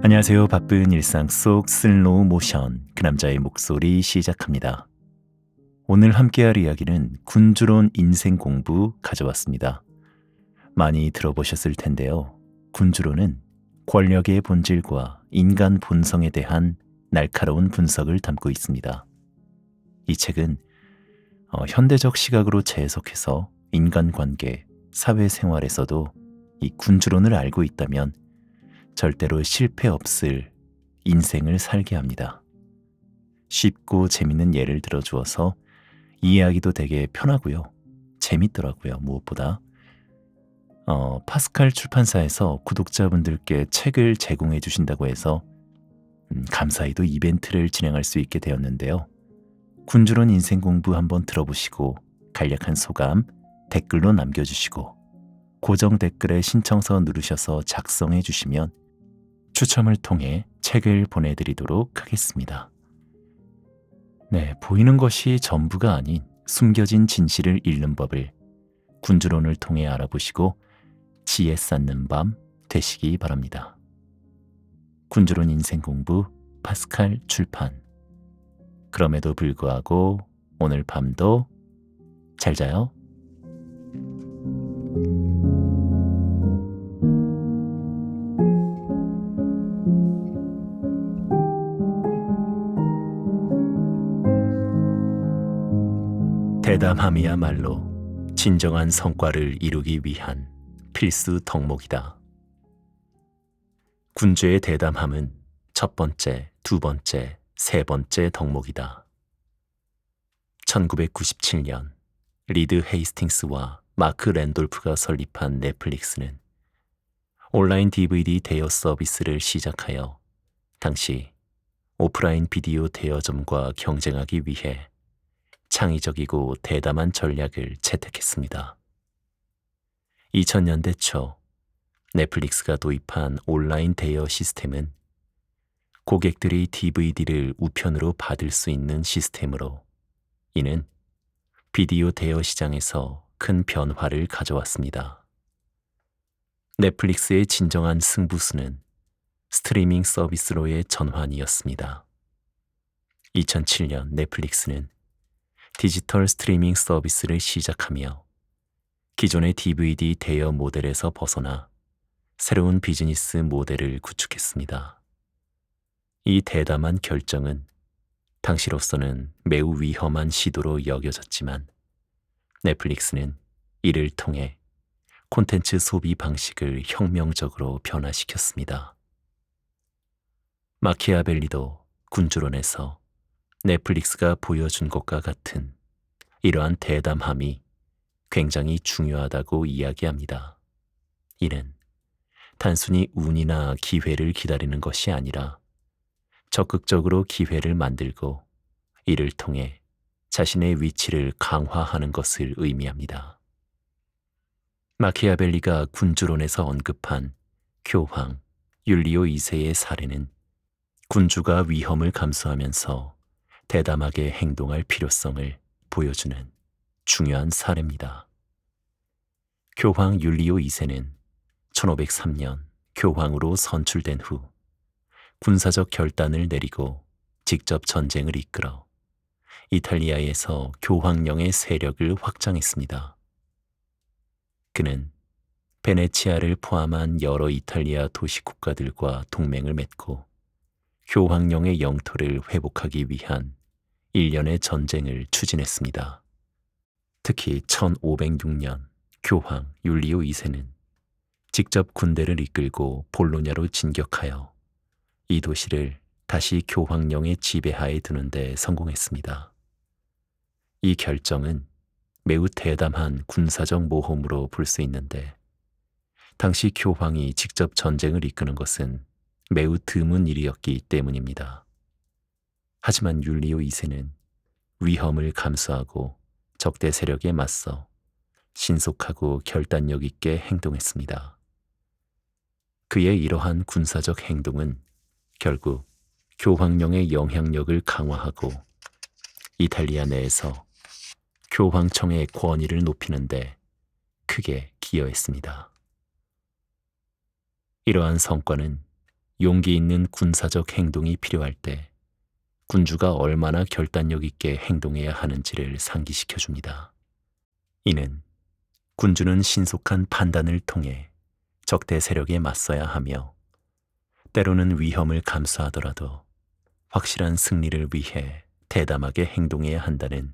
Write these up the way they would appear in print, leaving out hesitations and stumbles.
안녕하세요. 바쁜 일상 속 슬로우 모션 그 남자의 목소리 시작합니다. 오늘 함께할 이야기는 군주론 인생 공부 가져왔습니다. 많이 들어보셨을 텐데요. 군주론은 권력의 본질과 인간 본성에 대한 날카로운 분석을 담고 있습니다. 이 책은 현대적 시각으로 재해석해서 인간관계, 사회생활에서도 이 군주론을 알고 있다면 절대로 실패 없을 인생을 살게 합니다. 쉽고 재밌는 예를 들어 주어서 이해하기도 되게 편하고요. 재밌더라고요. 무엇보다. 파스칼 출판사에서 구독자분들께 책을 제공해 주신다고 해서 감사히도 이벤트를 진행할 수 있게 되었는데요. 군주론 인생 공부 한번 들어보시고 간략한 소감 댓글로 남겨주시고 고정 댓글에 신청서 누르셔서 작성해 주시면 추첨을 통해 책을 보내드리도록 하겠습니다. 네, 보이는 것이 전부가 아닌 숨겨진 진실을 읽는 법을 군주론을 통해 알아보시고 지혜 쌓는 밤 되시기 바랍니다. 군주론 인생 공부 파스칼 출판. 그럼에도 불구하고 오늘 밤도 잘 자요. 대담함이야말로 진정한 성과를 이루기 위한 필수 덕목이다. 군주의 대담함은 첫 번째, 두 번째, 세 번째 덕목이다. 1997년 리드 헤이스팅스와 마크 랜돌프가 설립한 넷플릭스는 온라인 DVD 대여 서비스를 시작하여 당시 오프라인 비디오 대여점과 경쟁하기 위해 창의적이고 대담한 전략을 채택했습니다. 2000년대 초 넷플릭스가 도입한 온라인 대여 시스템은 고객들이 DVD를 우편으로 받을 수 있는 시스템으로 이는 비디오 대여 시장에서 큰 변화를 가져왔습니다. 넷플릭스의 진정한 승부수는 스트리밍 서비스로의 전환이었습니다. 2007년 넷플릭스는 디지털 스트리밍 서비스를 시작하며 기존의 DVD 대여 모델에서 벗어나 새로운 비즈니스 모델을 구축했습니다. 이 대담한 결정은 당시로서는 매우 위험한 시도로 여겨졌지만 넷플릭스는 이를 통해 콘텐츠 소비 방식을 혁명적으로 변화시켰습니다. 마키아벨리도 군주론에서 넷플릭스가 보여준 것과 같은 이러한 대담함이 굉장히 중요하다고 이야기합니다. 이는 단순히 운이나 기회를 기다리는 것이 아니라 적극적으로 기회를 만들고 이를 통해 자신의 위치를 강화하는 것을 의미합니다. 마키아벨리가 군주론에서 언급한 교황 율리오 2세의 사례는 군주가 위험을 감수하면서 대담하게 행동할 필요성을 보여주는 중요한 사례입니다. 교황 율리오 2세는 1503년 교황으로 선출된 후 군사적 결단을 내리고 직접 전쟁을 이끌어 이탈리아에서 교황령의 세력을 확장했습니다. 그는 베네치아를 포함한 여러 이탈리아 도시 국가들과 동맹을 맺고 교황령의 영토를 회복하기 위한 일련의 전쟁을 추진했습니다. 특히 1506년 교황 율리오 2세는 직접 군대를 이끌고 볼로냐로 진격하여 이 도시를 다시 교황령의 지배하에 두는 데 성공했습니다. 이 결정은 매우 대담한 군사적 모험으로 볼 수 있는데 당시 교황이 직접 전쟁을 이끄는 것은 매우 드문 일이었기 때문입니다. 하지만 율리오 2세는 위험을 감수하고 적대 세력에 맞서 신속하고 결단력 있게 행동했습니다. 그의 이러한 군사적 행동은 결국 교황령의 영향력을 강화하고 이탈리아 내에서 교황청의 권위를 높이는 데 크게 기여했습니다. 이러한 성과는 용기 있는 군사적 행동이 필요할 때 군주가 얼마나 결단력 있게 행동해야 하는지를 상기시켜 줍니다. 이는 군주는 신속한 판단을 통해 적대 세력에 맞서야 하며 때로는 위험을 감수하더라도 확실한 승리를 위해 대담하게 행동해야 한다는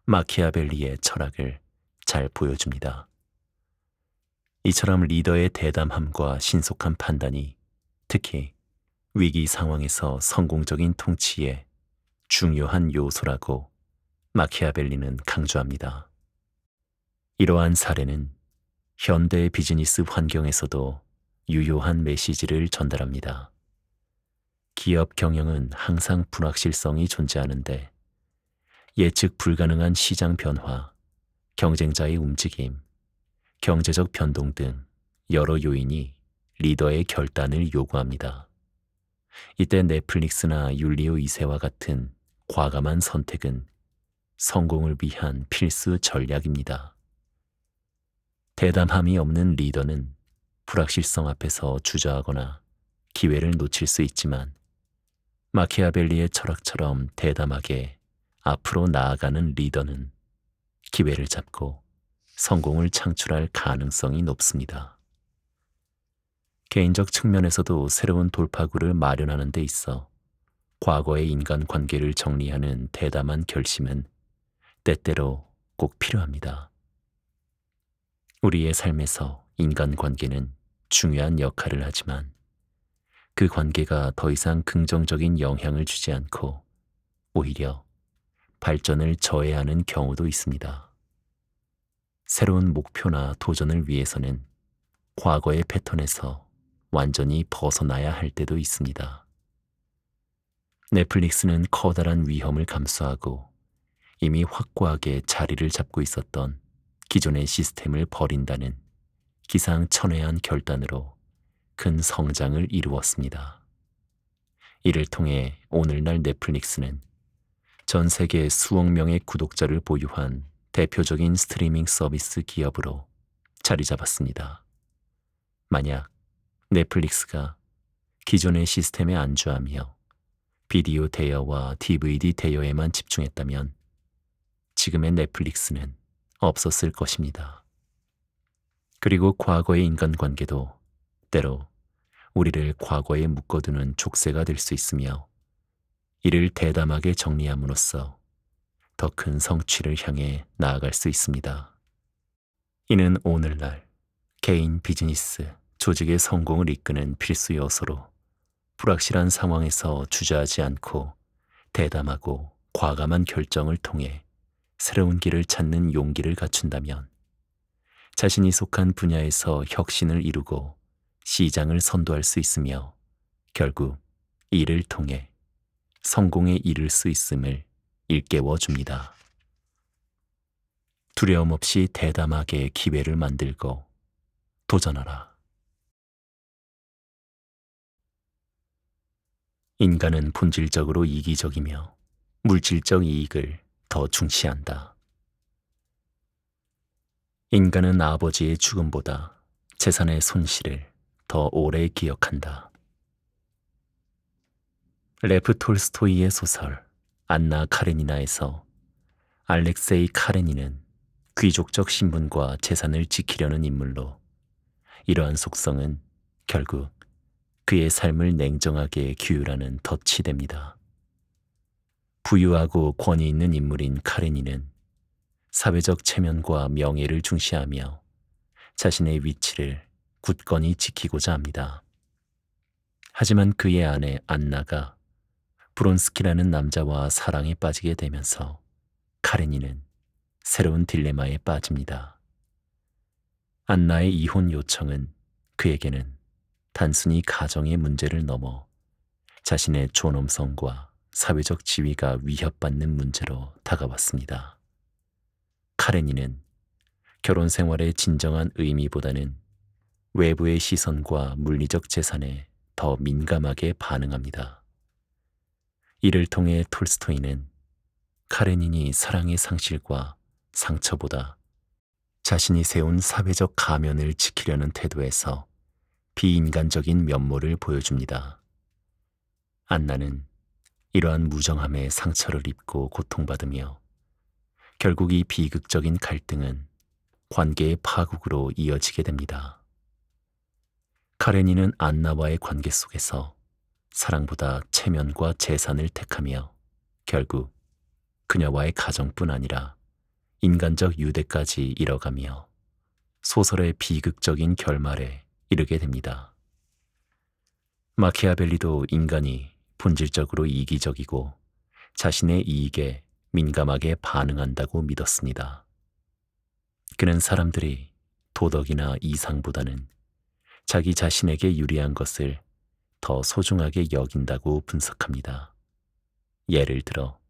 마키아벨리의 철학을 잘 보여줍니다. 이처럼 리더의 대담함과 신속한 판단이 특히 위기 상황에서 성공적인 통치의 중요한 요소라고 마키아벨리는 강조합니다. 이러한 사례는 현대 비즈니스 환경에서도 유효한 메시지를 전달합니다. 기업 경영은 항상 불확실성이 존재하는데 예측 불가능한 시장 변화, 경쟁자의 움직임, 경제적 변동 등 여러 요인이 리더의 결단을 요구합니다. 이때 넷플릭스나 율리오 2세와 같은 과감한 선택은 성공을 위한 필수 전략입니다. 대담함이 없는 리더는 불확실성 앞에서 주저하거나 기회를 놓칠 수 있지만 마키아벨리의 철학처럼 대담하게 앞으로 나아가는 리더는 기회를 잡고 성공을 창출할 가능성이 높습니다. 개인적 측면에서도 새로운 돌파구를 마련하는 데 있어 과거의 인간관계를 정리하는 대담한 결심은 때때로 꼭 필요합니다. 우리의 삶에서 인간관계는 중요한 역할을 하지만 그 관계가 더 이상 긍정적인 영향을 주지 않고 오히려 발전을 저해하는 경우도 있습니다. 새로운 목표나 도전을 위해서는 과거의 패턴에서 완전히 벗어나야 할 때도 있습니다. 넷플릭스는 커다란 위험을 감수하고 이미 확고하게 자리를 잡고 있었던 기존의 시스템을 버린다는 기상천외한 결단으로 큰 성장을 이루었습니다. 이를 통해 오늘날 넷플릭스는 전 세계 수억 명의 구독자를 보유한 대표적인 스트리밍 서비스 기업으로 자리 잡았습니다. 만약 넷플릭스가 기존의 시스템에 안주하며 비디오 대여와 DVD 대여에만 집중했다면 지금의 넷플릭스는 없었을 것입니다. 그리고 과거의 인간관계도 때로 우리를 과거에 묶어두는 족쇄가 될 수 있으며 이를 대담하게 정리함으로써 더 큰 성취를 향해 나아갈 수 있습니다. 이는 오늘날 개인 비즈니스, 조직의 성공을 이끄는 필수 요소로 불확실한 상황에서 주저하지 않고 대담하고 과감한 결정을 통해 새로운 길을 찾는 용기를 갖춘다면 자신이 속한 분야에서 혁신을 이루고 시장을 선도할 수 있으며 결국 이를 통해 성공에 이를 수 있음을 일깨워 줍니다. 두려움 없이 대담하게 기회를 만들고 도전하라. 인간은 본질적으로 이기적이며 물질적 이익을 더 중시한다. 인간은 아버지의 죽음보다 재산의 손실을 더 오래 기억한다. 레프 톨스토이의 소설 안나 카레니나에서 알렉세이 카레니는 귀족적 신분과 재산을 지키려는 인물로 이러한 속성은 결국 그의 삶을 냉정하게 규율하는 덫이 됩니다. 부유하고 권위 있는 인물인 카레니는 사회적 체면과 명예를 중시하며 자신의 위치를 굳건히 지키고자 합니다. 하지만 그의 아내 안나가 브론스키라는 남자와 사랑에 빠지게 되면서 카레니는 새로운 딜레마에 빠집니다. 안나의 이혼 요청은 그에게는 단순히 가정의 문제를 넘어 자신의 존엄성과 사회적 지위가 위협받는 문제로 다가왔습니다. 카레니는 결혼 생활의 진정한 의미보다는 외부의 시선과 물리적 재산에 더 민감하게 반응합니다. 이를 통해 톨스토이는 카레닌이 사랑의 상실과 상처보다 자신이 세운 사회적 가면을 지키려는 태도에서 비인간적인 면모를 보여줍니다. 안나는 이러한 무정함에 상처를 입고 고통받으며 결국 이 비극적인 갈등은 관계의 파국으로 이어지게 됩니다. 카레니는 안나와의 관계 속에서 사랑보다 체면과 재산을 택하며 결국 그녀와의 가정뿐 아니라 인간적 유대까지 잃어가며 소설의 비극적인 결말에 이르게 됩니다. 마키아벨리도 인간이 본질적으로 이기적이고 자신의 이익에 민감하게 반응한다고 믿었습니다. 그는 사람들이 도덕이나 이상보다는 자기 자신에게 유리한 것을 더 소중하게 여긴다고 분석합니다. 예를 들어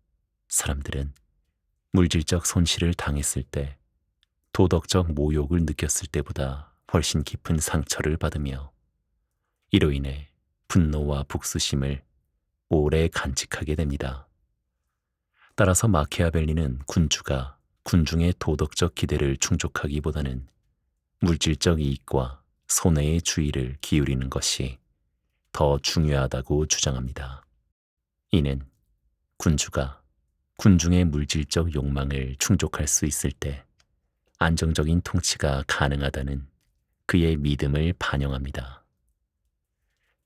사람들은 물질적 손실을 당했을 때 도덕적 모욕을 느꼈을 때보다 훨씬 깊은 상처를 받으며 이로 인해 분노와 복수심을 오래 간직하게 됩니다. 따라서 마키아벨리는 군주가 군중의 도덕적 기대를 충족하기보다는 물질적 이익과 손해의 주의를 기울이는 것이 더 중요하다고 주장합니다. 이는 군주가 군중의 물질적 욕망을 충족할 수 있을 때 안정적인 통치가 가능하다는 그의 믿음을 반영합니다.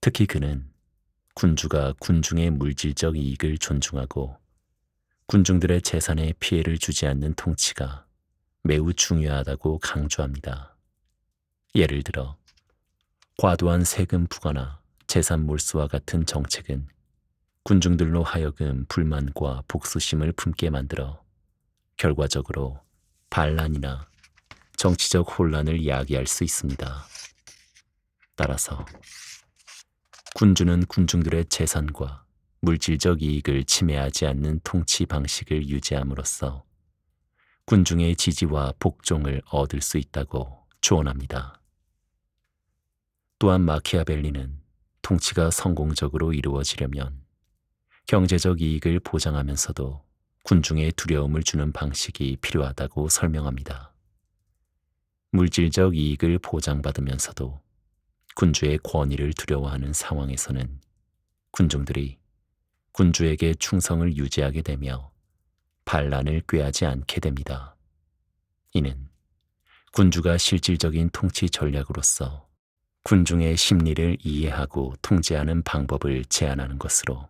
특히 그는 군주가 군중의 물질적 이익을 존중하고 군중들의 재산에 피해를 주지 않는 통치가 매우 중요하다고 강조합니다. 예를 들어 과도한 세금 부과나 재산 몰수와 같은 정책은 군중들로 하여금 불만과 복수심을 품게 만들어 결과적으로 반란이나 정치적 혼란을 야기할 수 있습니다. 따라서 군주는 군중들의 재산과 물질적 이익을 침해하지 않는 통치 방식을 유지함으로써 군중의 지지와 복종을 얻을 수 있다고 조언합니다. 또한 마키아벨리는 통치가 성공적으로 이루어지려면 경제적 이익을 보장하면서도 군중의 두려움을 주는 방식이 필요하다고 설명합니다. 물질적 이익을 보장받으면서도 군주의 권위를 두려워하는 상황에서는 군중들이 군주에게 충성을 유지하게 되며 반란을 꾀하지 않게 됩니다. 이는 군주가 실질적인 통치 전략으로서 군중의 심리를 이해하고 통제하는 방법을 제안하는 것으로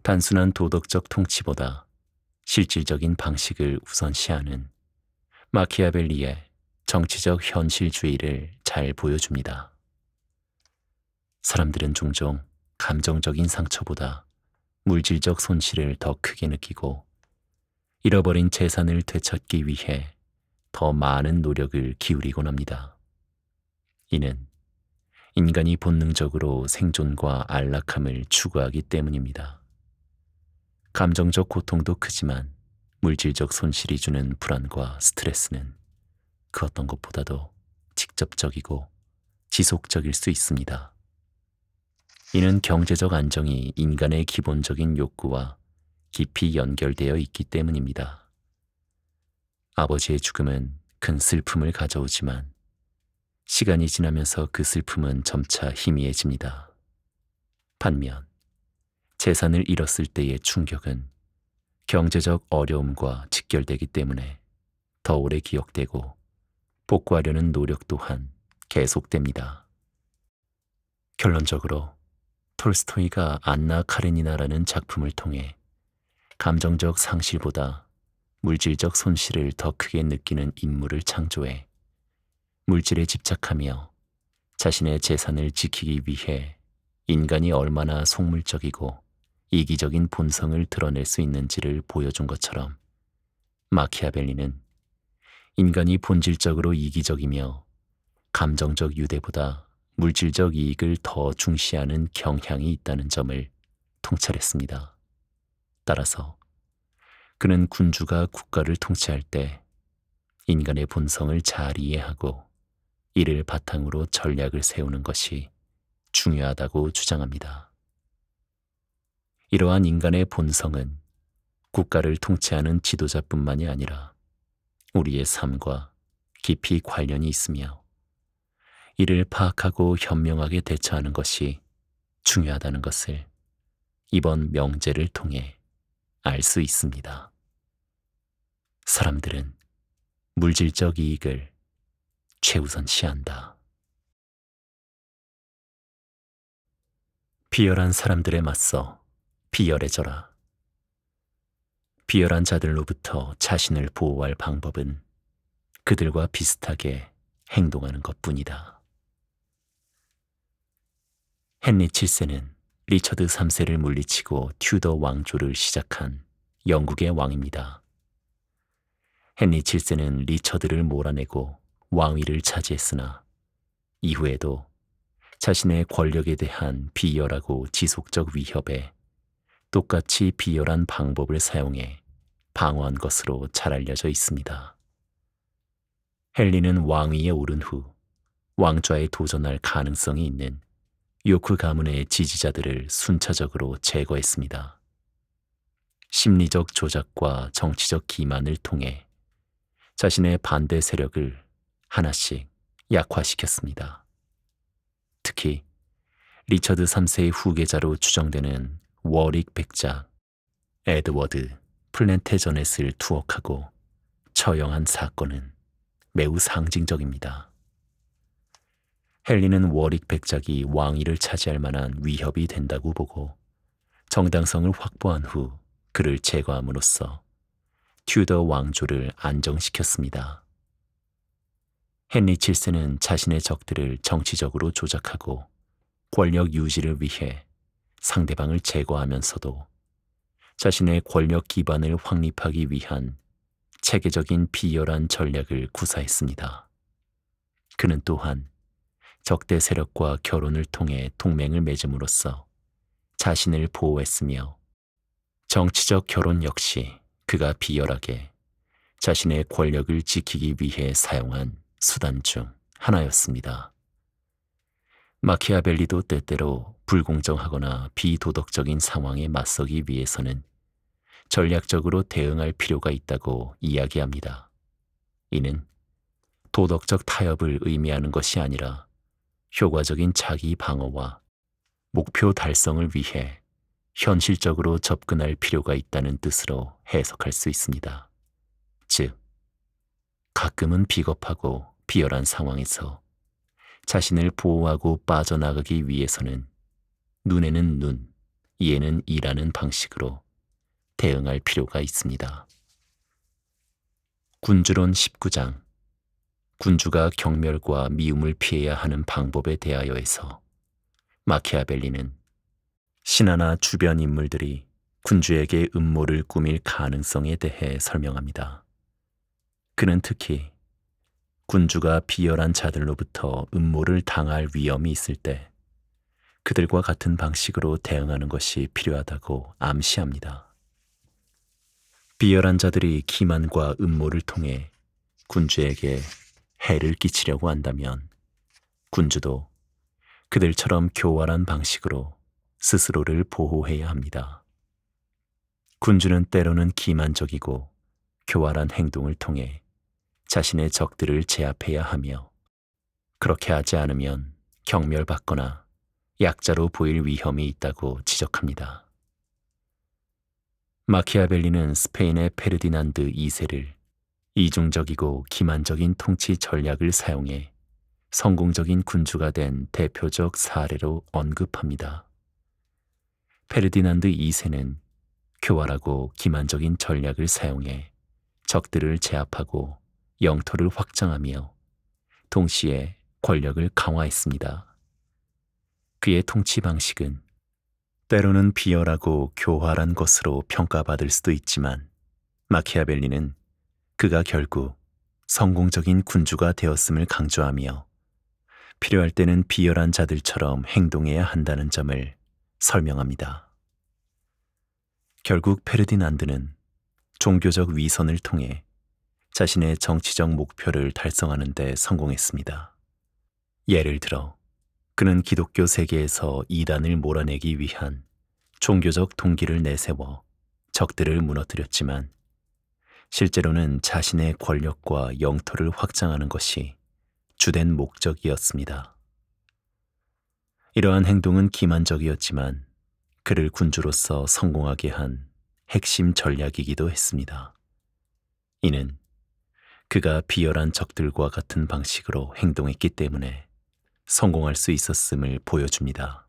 단순한 도덕적 통치보다 실질적인 방식을 우선시하는 마키아벨리의 정치적 현실주의를 잘 보여줍니다. 사람들은 종종 감정적인 상처보다 물질적 손실을 더 크게 느끼고 잃어버린 재산을 되찾기 위해 더 많은 노력을 기울이곤 합니다. 이는 인간이 본능적으로 생존과 안락함을 추구하기 때문입니다. 감정적 고통도 크지만 물질적 손실이 주는 불안과 스트레스는 그 어떤 것보다도 직접적이고 지속적일 수 있습니다. 이는 경제적 안정이 인간의 기본적인 욕구와 깊이 연결되어 있기 때문입니다. 아버지의 죽음은 큰 슬픔을 가져오지만 시간이 지나면서 그 슬픔은 점차 희미해집니다. 반면 재산을 잃었을 때의 충격은 경제적 어려움과 직결되기 때문에 더 오래 기억되고 복구하려는 노력 또한 계속됩니다. 결론적으로 톨스토이가 안나 카레니나라는 작품을 통해 감정적 상실보다 물질적 손실을 더 크게 느끼는 인물을 창조해 물질에 집착하며 자신의 재산을 지키기 위해 인간이 얼마나 속물적이고 이기적인 본성을 드러낼 수 있는지를 보여준 것처럼 마키아벨리는 인간이 본질적으로 이기적이며 감정적 유대보다 물질적 이익을 더 중시하는 경향이 있다는 점을 통찰했습니다. 따라서 그는 군주가 국가를 통치할 때 인간의 본성을 잘 이해하고 이를 바탕으로 전략을 세우는 것이 중요하다고 주장합니다. 이러한 인간의 본성은 국가를 통치하는 지도자뿐만이 아니라 우리의 삶과 깊이 관련이 있으며 이를 파악하고 현명하게 대처하는 것이 중요하다는 것을 이번 명제를 통해 알 수 있습니다. 사람들은 물질적 이익을 최우선시한다. 비열한 사람들에 맞서 비열해져라. 비열한 자들로부터 자신을 보호할 방법은 그들과 비슷하게 행동하는 것뿐이다. 헨리 7세는 리처드 3세를 물리치고 튜더 왕조를 시작한 영국의 왕입니다. 헨리 7세는 리처드를 몰아내고 왕위를 차지했으나 이후에도 자신의 권력에 대한 비열하고 지속적 위협에 똑같이 비열한 방법을 사용해 방어한 것으로 잘 알려져 있습니다. 헨리는 왕위에 오른 후 왕좌에 도전할 가능성이 있는 요크 가문의 지지자들을 순차적으로 제거했습니다. 심리적 조작과 정치적 기만을 통해 자신의 반대 세력을 하나씩 약화시켰습니다. 특히 리처드 3세의 후계자로 추정되는 워릭 백작 에드워드 플랜테저넷을 투옥하고 처형한 사건은 매우 상징적입니다. 헨리는 워릭 백작이 왕위를 차지할 만한 위협이 된다고 보고 정당성을 확보한 후 그를 제거함으로써 튜더 왕조를 안정시켰습니다. 헨리 7세는 자신의 적들을 정치적으로 조작하고 권력 유지를 위해 상대방을 제거하면서도 자신의 권력 기반을 확립하기 위한 체계적인 비열한 전략을 구사했습니다. 그는 또한 적대 세력과 결혼을 통해 동맹을 맺음으로써 자신을 보호했으며 정치적 결혼 역시 그가 비열하게 자신의 권력을 지키기 위해 사용한 수단 중 하나였습니다. 마키아벨리도 때때로 불공정하거나 비도덕적인 상황에 맞서기 위해서는 전략적으로 대응할 필요가 있다고 이야기합니다. 이는 도덕적 타협을 의미하는 것이 아니라 효과적인 자기 방어와 목표 달성을 위해 현실적으로 접근할 필요가 있다는 뜻으로 해석할 수 있습니다. 즉, 가끔은 비겁하고 비열한 상황에서 자신을 보호하고 빠져나가기 위해서는 눈에는 눈, 이에는 이라는 방식으로 대응할 필요가 있습니다. 군주론 19장 군주가 경멸과 미움을 피해야 하는 방법에 대하여에서 마키아벨리는 신하나 주변 인물들이 군주에게 음모를 꾸밀 가능성에 대해 설명합니다. 그는 특히 군주가 비열한 자들로부터 음모를 당할 위험이 있을 때 그들과 같은 방식으로 대응하는 것이 필요하다고 암시합니다. 비열한 자들이 기만과 음모를 통해 군주에게 해를 끼치려고 한다면 군주도 그들처럼 교활한 방식으로 스스로를 보호해야 합니다. 군주는 때로는 기만적이고 교활한 행동을 통해 자신의 적들을 제압해야 하며 그렇게 하지 않으면 경멸받거나 약자로 보일 위험이 있다고 지적합니다. 마키아벨리는 스페인의 페르디난드 2세를 이중적이고 기만적인 통치 전략을 사용해 성공적인 군주가 된 대표적 사례로 언급합니다. 페르디난드 2세는 교활하고 기만적인 전략을 사용해 적들을 제압하고 영토를 확장하며 동시에 권력을 강화했습니다. 그의 통치 방식은 때로는 비열하고 교활한 것으로 평가받을 수도 있지만 마키아벨리는 그가 결국 성공적인 군주가 되었음을 강조하며 필요할 때는 비열한 자들처럼 행동해야 한다는 점을 설명합니다. 결국 페르디난드는 종교적 위선을 통해 자신의 정치적 목표를 달성하는 데 성공했습니다. 예를 들어 그는 기독교 세계에서 이단을 몰아내기 위한 종교적 동기를 내세워 적들을 무너뜨렸지만 실제로는 자신의 권력과 영토를 확장하는 것이 주된 목적이었습니다. 이러한 행동은 기만적이었지만 그를 군주로서 성공하게 한 핵심 전략이기도 했습니다. 이는 그가 비열한 적들과 같은 방식으로 행동했기 때문에 성공할 수 있었음을 보여줍니다.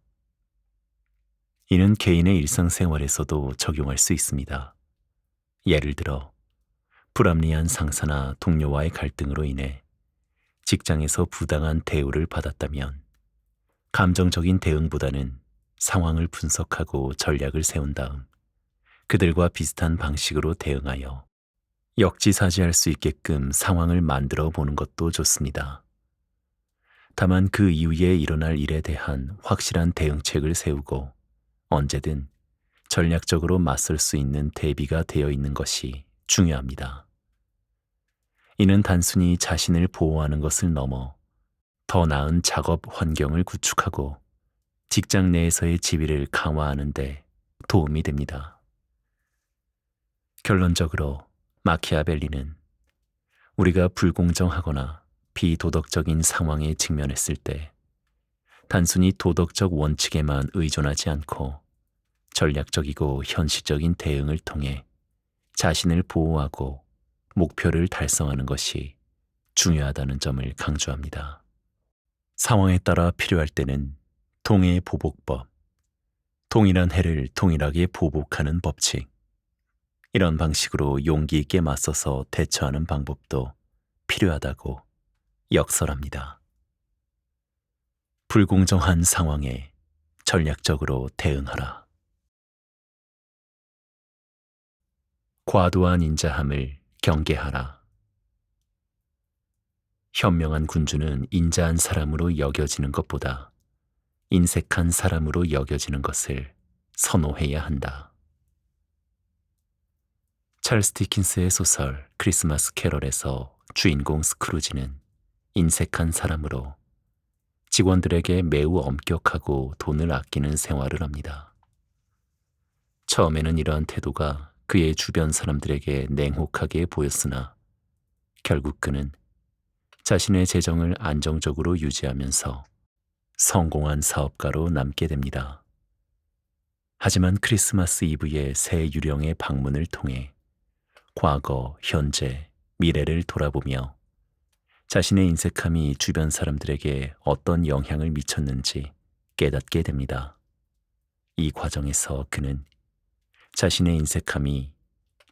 이는 개인의 일상생활에서도 적용할 수 있습니다. 예를 들어 불합리한 상사나 동료와의 갈등으로 인해 직장에서 부당한 대우를 받았다면 감정적인 대응보다는 상황을 분석하고 전략을 세운 다음 그들과 비슷한 방식으로 대응하여 역지사지할 수 있게끔 상황을 만들어 보는 것도 좋습니다. 다만 그 이후에 일어날 일에 대한 확실한 대응책을 세우고 언제든 전략적으로 맞설 수 있는 대비가 되어 있는 것이 중요합니다. 이는 단순히 자신을 보호하는 것을 넘어 더 나은 작업 환경을 구축하고 직장 내에서의 지위를 강화하는 데 도움이 됩니다. 결론적으로 마키아벨리는 우리가 불공정하거나 비도덕적인 상황에 직면했을 때 단순히 도덕적 원칙에만 의존하지 않고 전략적이고 현실적인 대응을 통해 자신을 보호하고 목표를 달성하는 것이 중요하다는 점을 강조합니다. 상황에 따라 필요할 때는 동해 보복법, 동일한 해를 동일하게 보복하는 법칙, 이런 방식으로 용기 있게 맞서서 대처하는 방법도 필요하다고 역설합니다. 불공정한 상황에 전략적으로 대응하라. 과도한 인자함을 경계하라. 현명한 군주는 인자한 사람으로 여겨지는 것보다 인색한 사람으로 여겨지는 것을 선호해야 한다. 찰스 디킨스의 소설 크리스마스 캐럴에서 주인공 스크루지는 인색한 사람으로 직원들에게 매우 엄격하고 돈을 아끼는 생활을 합니다. 처음에는 이러한 태도가 그의 주변 사람들에게 냉혹하게 보였으나 결국 그는 자신의 재정을 안정적으로 유지하면서 성공한 사업가로 남게 됩니다. 하지만 크리스마스 이브의 새 유령의 방문을 통해 과거, 현재, 미래를 돌아보며 자신의 인색함이 주변 사람들에게 어떤 영향을 미쳤는지 깨닫게 됩니다. 이 과정에서 그는 자신의 인색함이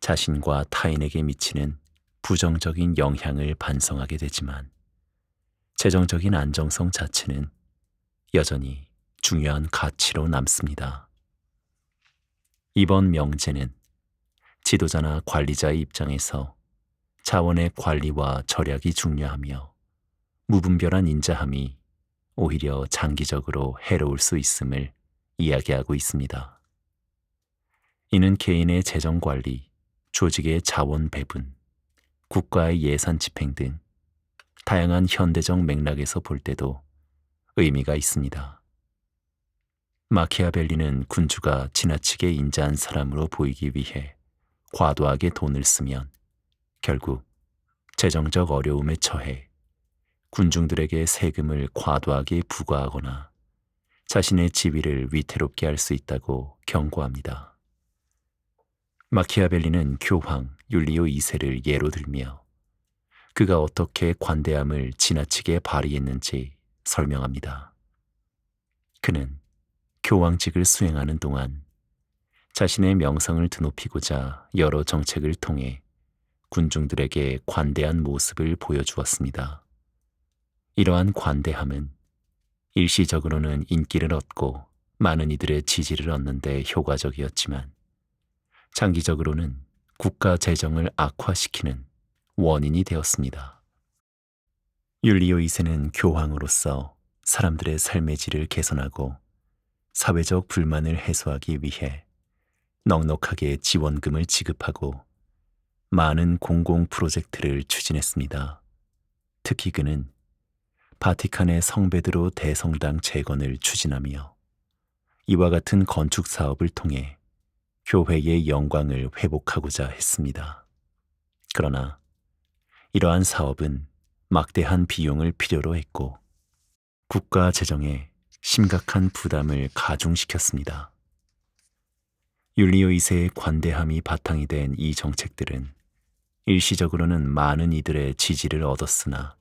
자신과 타인에게 미치는 부정적인 영향을 반성하게 되지만 재정적인 안정성 자체는 여전히 중요한 가치로 남습니다. 이번 명제는 지도자나 관리자의 입장에서 자원의 관리와 절약이 중요하며 무분별한 인자함이 오히려 장기적으로 해로울 수 있음을 이야기하고 있습니다. 이는 개인의 재정 관리, 조직의 자원 배분, 국가의 예산 집행 등 다양한 현대적 맥락에서 볼 때도 의미가 있습니다. 마키아벨리는 군주가 지나치게 인자한 사람으로 보이기 위해 과도하게 돈을 쓰면 결국 재정적 어려움에 처해 군중들에게 세금을 과도하게 부과하거나 자신의 지위를 위태롭게 할 수 있다고 경고합니다. 마키아벨리는 교황 율리오 2세를 예로 들며 그가 어떻게 관대함을 지나치게 발휘했는지 설명합니다. 그는 교황직을 수행하는 동안 자신의 명성을 드높이고자 여러 정책을 통해 군중들에게 관대한 모습을 보여주었습니다. 이러한 관대함은 일시적으로는 인기를 얻고 많은 이들의 지지를 얻는 데 효과적이었지만 장기적으로는 국가 재정을 악화시키는 원인이 되었습니다. 율리오 2세는 교황으로서 사람들의 삶의 질을 개선하고 사회적 불만을 해소하기 위해 넉넉하게 지원금을 지급하고 많은 공공 프로젝트를 추진했습니다. 특히 그는 바티칸의 성베드로 대성당 재건을 추진하며 이와 같은 건축 사업을 통해 교회의 영광을 회복하고자 했습니다. 그러나 이러한 사업은 막대한 비용을 필요로 했고 국가 재정에 심각한 부담을 가중시켰습니다. 율리오 2세의 관대함이 바탕이 된 이 정책들은 일시적으로는 많은 이들의 지지를 얻었으나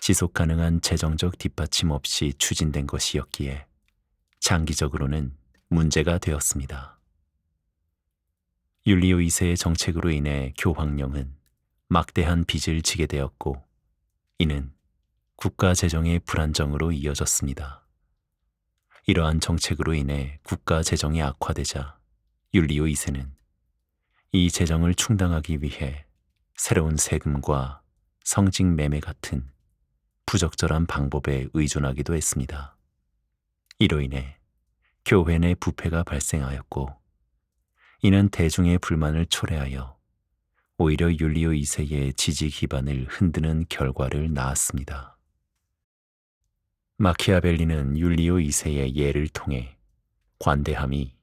지속 가능한 재정적 뒷받침 없이 추진된 것이었기에 장기적으로는 문제가 되었습니다. 율리오 2세의 정책으로 인해 교황령은 막대한 빚을 지게 되었고 이는 국가 재정의 불안정으로 이어졌습니다. 이러한 정책으로 인해 국가 재정이 악화되자 율리오 2세는 이 재정을 충당하기 위해 새로운 세금과 성직 매매 같은 부적절한 방법에 의존하기도 했습니다. 이로 인해 교회 내 부패가 발생하였고 이는 대중의 불만을 초래하여 오히려 율리오 2세의 지지 기반을 흔드는 결과를 낳았습니다. 마키아벨리는 율리오 2세의 예를 통해 관대함이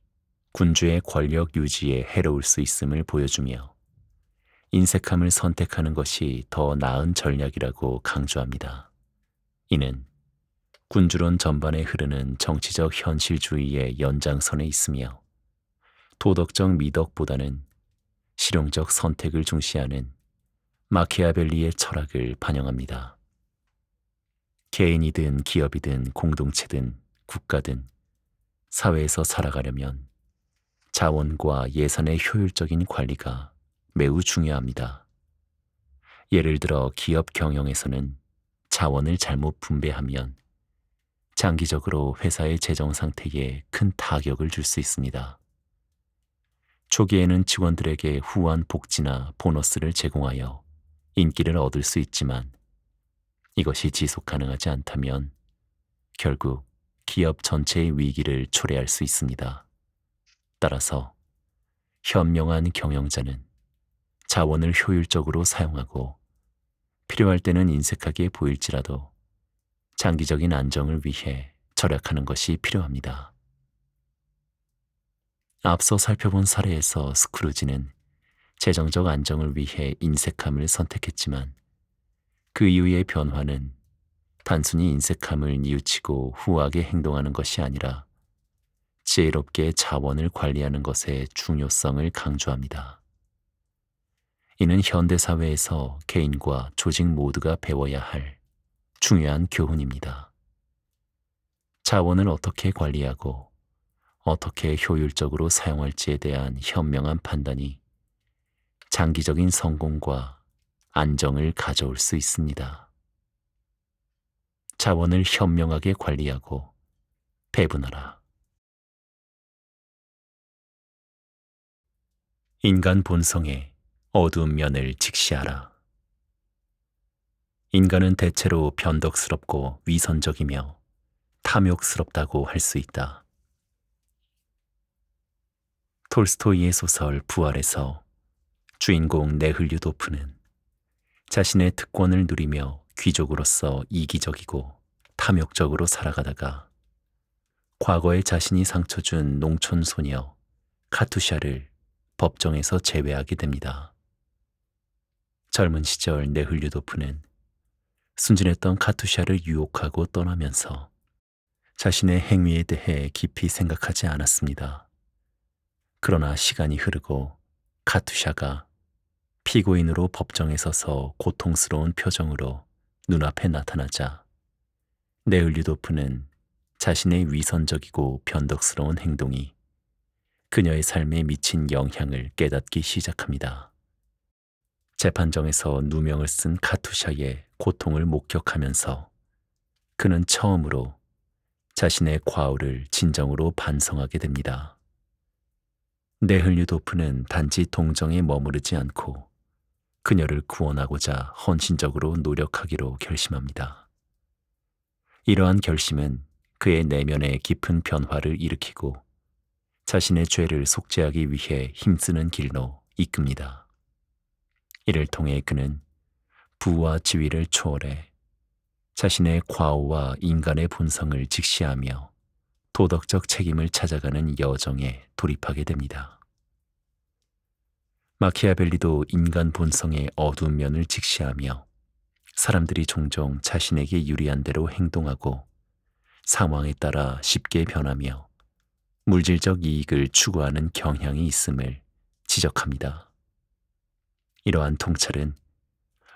군주의 권력 유지에 해로울 수 있음을 보여주며 인색함을 선택하는 것이 더 나은 전략이라고 강조합니다. 이는 군주론 전반에 흐르는 정치적 현실주의의 연장선에 있으며 도덕적 미덕보다는 실용적 선택을 중시하는 마키아벨리의 철학을 반영합니다. 개인이든 기업이든 공동체든 국가든 사회에서 살아가려면 자원과 예산의 효율적인 관리가 매우 중요합니다. 예를 들어 기업 경영에서는 자원을 잘못 분배하면 장기적으로 회사의 재정 상태에 큰 타격을 줄 수 있습니다. 초기에는 직원들에게 후한 복지나 보너스를 제공하여 인기를 얻을 수 있지만 이것이 지속 가능하지 않다면 결국 기업 전체의 위기를 초래할 수 있습니다. 따라서 현명한 경영자는 자원을 효율적으로 사용하고 필요할 때는 인색하게 보일지라도 장기적인 안정을 위해 절약하는 것이 필요합니다. 앞서 살펴본 사례에서 스크루지는 재정적 안정을 위해 인색함을 선택했지만 그 이후의 변화는 단순히 인색함을 뉘우치고 후하게 행동하는 것이 아니라 지혜롭게 자원을 관리하는 것의 중요성을 강조합니다. 이는 현대사회에서 개인과 조직 모두가 배워야 할 중요한 교훈입니다. 자원을 어떻게 관리하고 어떻게 효율적으로 사용할지에 대한 현명한 판단이 장기적인 성공과 안정을 가져올 수 있습니다. 자원을 현명하게 관리하고 배분하라. 인간 본성의 어두운 면을 직시하라. 인간은 대체로 변덕스럽고 위선적이며 탐욕스럽다고 할 수 있다. 톨스토이의 소설 부활에서 주인공 네흘류도프는 자신의 특권을 누리며 귀족으로서 이기적이고 탐욕적으로 살아가다가 과거에 자신이 상처 준 농촌 소녀 카투샤를 법정에서 제외하게 됩니다. 젊은 시절 네흘류도프는 순진했던 카투샤를 유혹하고 떠나면서 자신의 행위에 대해 깊이 생각하지 않았습니다. 그러나 시간이 흐르고 카투샤가 피고인으로 법정에 서서 고통스러운 표정으로 눈앞에 나타나자 네흘류도프는 자신의 위선적이고 변덕스러운 행동이 그녀의 삶에 미친 영향을 깨닫기 시작합니다. 재판정에서 누명을 쓴 카투샤의 고통을 목격하면서 그는 처음으로 자신의 과오를 진정으로 반성하게 됩니다. 네흘류도프는 단지 동정에 머무르지 않고 그녀를 구원하고자 헌신적으로 노력하기로 결심합니다. 이러한 결심은 그의 내면에 깊은 변화를 일으키고 자신의 죄를 속죄하기 위해 힘쓰는 길로 이끕니다. 이를 통해 그는 부와 지위를 초월해 자신의 과오와 인간의 본성을 직시하며 도덕적 책임을 찾아가는 여정에 돌입하게 됩니다. 마키아벨리도 인간 본성의 어두운 면을 직시하며 사람들이 종종 자신에게 유리한 대로 행동하고 상황에 따라 쉽게 변하며 물질적 이익을 추구하는 경향이 있음을 지적합니다. 이러한 통찰은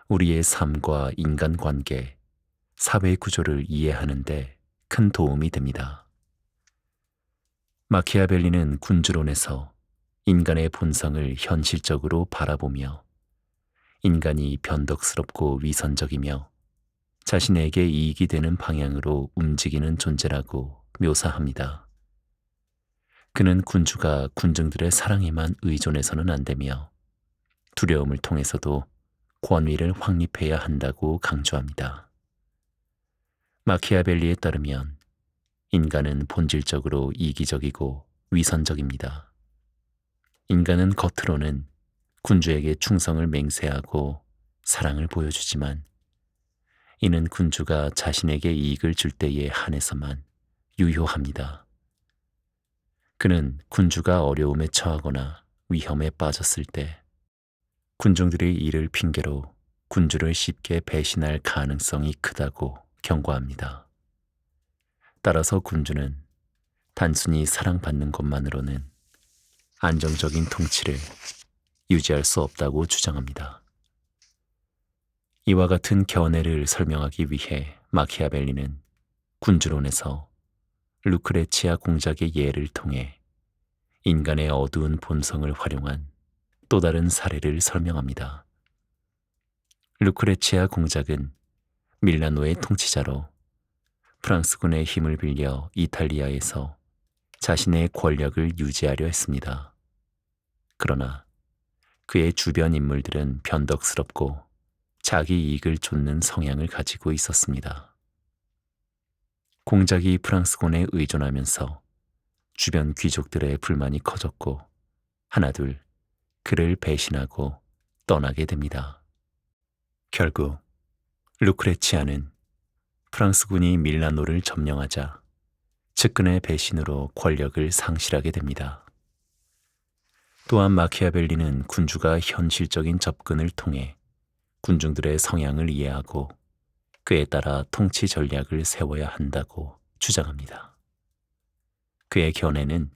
우리의 삶과 인간관계, 사회 구조를 이해하는 데 큰 도움이 됩니다. 마키아벨리는 군주론에서 인간의 본성을 현실적으로 바라보며 인간이 변덕스럽고 위선적이며 자신에게 이익이 되는 방향으로 움직이는 존재라고 묘사합니다. 그는 군주가 군중들의 사랑에만 의존해서는 안 되며 두려움을 통해서도 권위를 확립해야 한다고 강조합니다. 마키아벨리에 따르면 인간은 본질적으로 이기적이고 위선적입니다. 인간은 겉으로는 군주에게 충성을 맹세하고 사랑을 보여주지만 이는 군주가 자신에게 이익을 줄 때에 한해서만 유효합니다. 그는 군주가 어려움에 처하거나 위험에 빠졌을 때 군중들의 이를 핑계로 군주를 쉽게 배신할 가능성이 크다고 경고합니다. 따라서 군주는 단순히 사랑받는 것만으로는 안정적인 통치를 유지할 수 없다고 주장합니다. 이와 같은 견해를 설명하기 위해 마키아벨리는 군주론에서 루크레치아 공작의 예를 통해 인간의 어두운 본성을 활용한 또 다른 사례를 설명합니다. 루크레치아 공작은 밀라노의 통치자로 프랑스군의 힘을 빌려 이탈리아에서 자신의 권력을 유지하려 했습니다. 그러나 그의 주변 인물들은 변덕스럽고 자기 이익을 좇는 성향을 가지고 있었습니다. 공작이 프랑스군에 의존하면서 주변 귀족들의 불만이 커졌고 하나둘 그를 배신하고 떠나게 됩니다. 결국 루크레치아는 프랑스군이 밀라노를 점령하자 측근의 배신으로 권력을 상실하게 됩니다. 또한 마키아벨리는 군주가 현실적인 접근을 통해 군중들의 성향을 이해하고 그에 따라 통치 전략을 세워야 한다고 주장합니다. 그의 견해는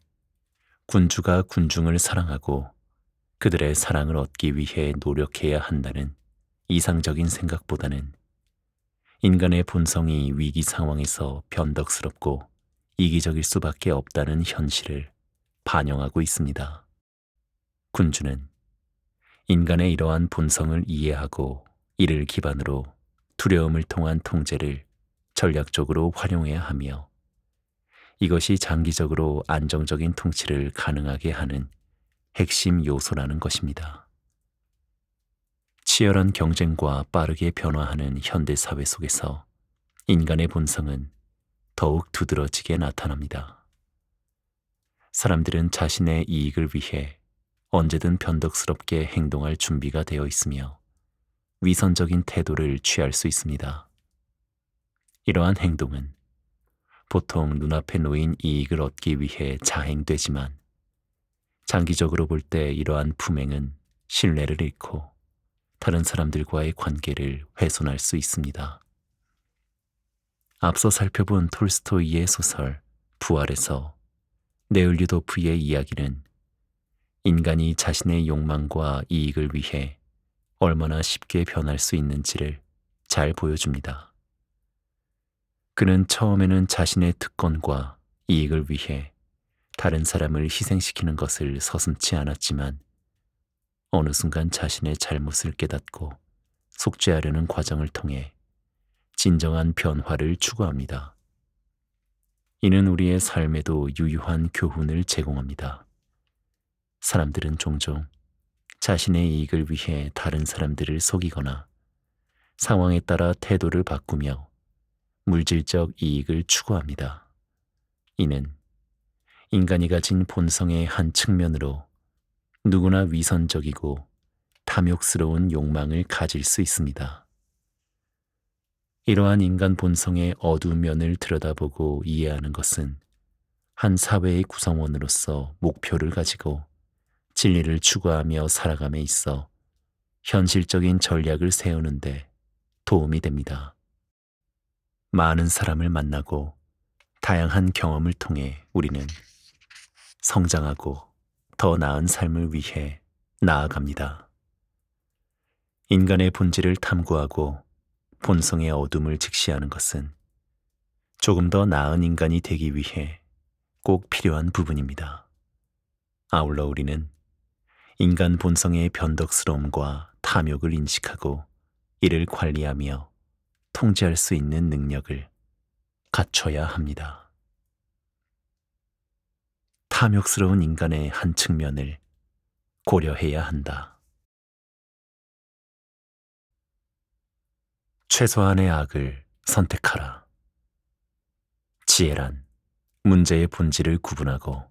군주가 군중을 사랑하고 그들의 사랑을 얻기 위해 노력해야 한다는 이상적인 생각보다는 인간의 본성이 위기 상황에서 변덕스럽고 이기적일 수밖에 없다는 현실을 반영하고 있습니다. 군주는 인간의 이러한 본성을 이해하고 이를 기반으로 두려움을 통한 통제를 전략적으로 활용해야 하며 이것이 장기적으로 안정적인 통치를 가능하게 하는 핵심 요소라는 것입니다. 치열한 경쟁과 빠르게 변화하는 현대 사회 속에서 인간의 본성은 더욱 두드러지게 나타납니다. 사람들은 자신의 이익을 위해 언제든 변덕스럽게 행동할 준비가 되어 있으며 위선적인 태도를 취할 수 있습니다. 이러한 행동은 보통 눈앞에 놓인 이익을 얻기 위해 자행되지만 장기적으로 볼 때 이러한 품행은 신뢰를 잃고 다른 사람들과의 관계를 훼손할 수 있습니다. 앞서 살펴본 톨스토이의 소설 부활에서 네을류도프의 이야기는 인간이 자신의 욕망과 이익을 위해 얼마나 쉽게 변할 수 있는지를 잘 보여줍니다. 그는 처음에는 자신의 특권과 이익을 위해 다른 사람을 희생시키는 것을 서슴지 않았지만 어느 순간 자신의 잘못을 깨닫고 속죄하려는 과정을 통해 진정한 변화를 추구합니다. 이는 우리의 삶에도 유효한 교훈을 제공합니다. 사람들은 종종 자신의 이익을 위해 다른 사람들을 속이거나 상황에 따라 태도를 바꾸며 물질적 이익을 추구합니다. 이는 인간이 가진 본성의 한 측면으로 누구나 위선적이고 탐욕스러운 욕망을 가질 수 있습니다. 이러한 인간 본성의 어두운 면을 들여다보고 이해하는 것은 한 사회의 구성원으로서 목표를 가지고 진리를 추구하며 살아감에 있어 현실적인 전략을 세우는데 도움이 됩니다. 많은 사람을 만나고 다양한 경험을 통해 우리는 성장하고 더 나은 삶을 위해 나아갑니다. 인간의 본질을 탐구하고 본성의 어둠을 직시하는 것은 조금 더 나은 인간이 되기 위해 꼭 필요한 부분입니다. 아울러 우리는 인간 본성의 변덕스러움과 탐욕을 인식하고 이를 관리하며 통제할 수 있는 능력을 갖춰야 합니다. 탐욕스러운 인간의 한 측면을 고려해야 한다. 최소한의 악을 선택하라. 지혜란 문제의 본질을 구분하고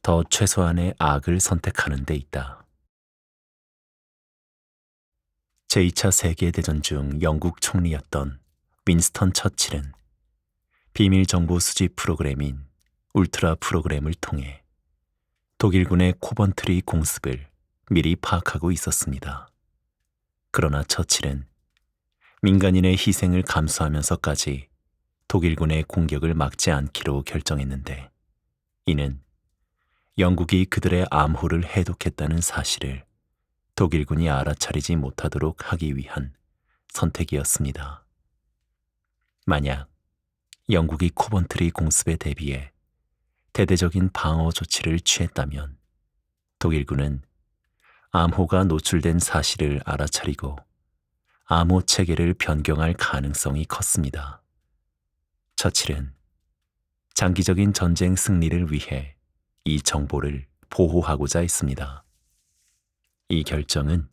더 최소한의 악을 선택하는 데 있다. 제2차 세계대전 중 영국 총리였던 윈스턴 처칠은 비밀 정보 수집 프로그램인 울트라 프로그램을 통해 독일군의 코번트리 공습을 미리 파악하고 있었습니다. 그러나 처칠은 민간인의 희생을 감수하면서까지 독일군의 공격을 막지 않기로 결정했는데, 이는 영국이 그들의 암호를 해독했다는 사실을 독일군이 알아차리지 못하도록 하기 위한 선택이었습니다. 만약 영국이 코번트리 공습에 대비해 대대적인 방어 조치를 취했다면 독일군은 암호가 노출된 사실을 알아차리고 암호 체계를 변경할 가능성이 컸습니다. 처칠은 장기적인 전쟁 승리를 위해 이 정보를 보호하고자 했습니다. 이 결정은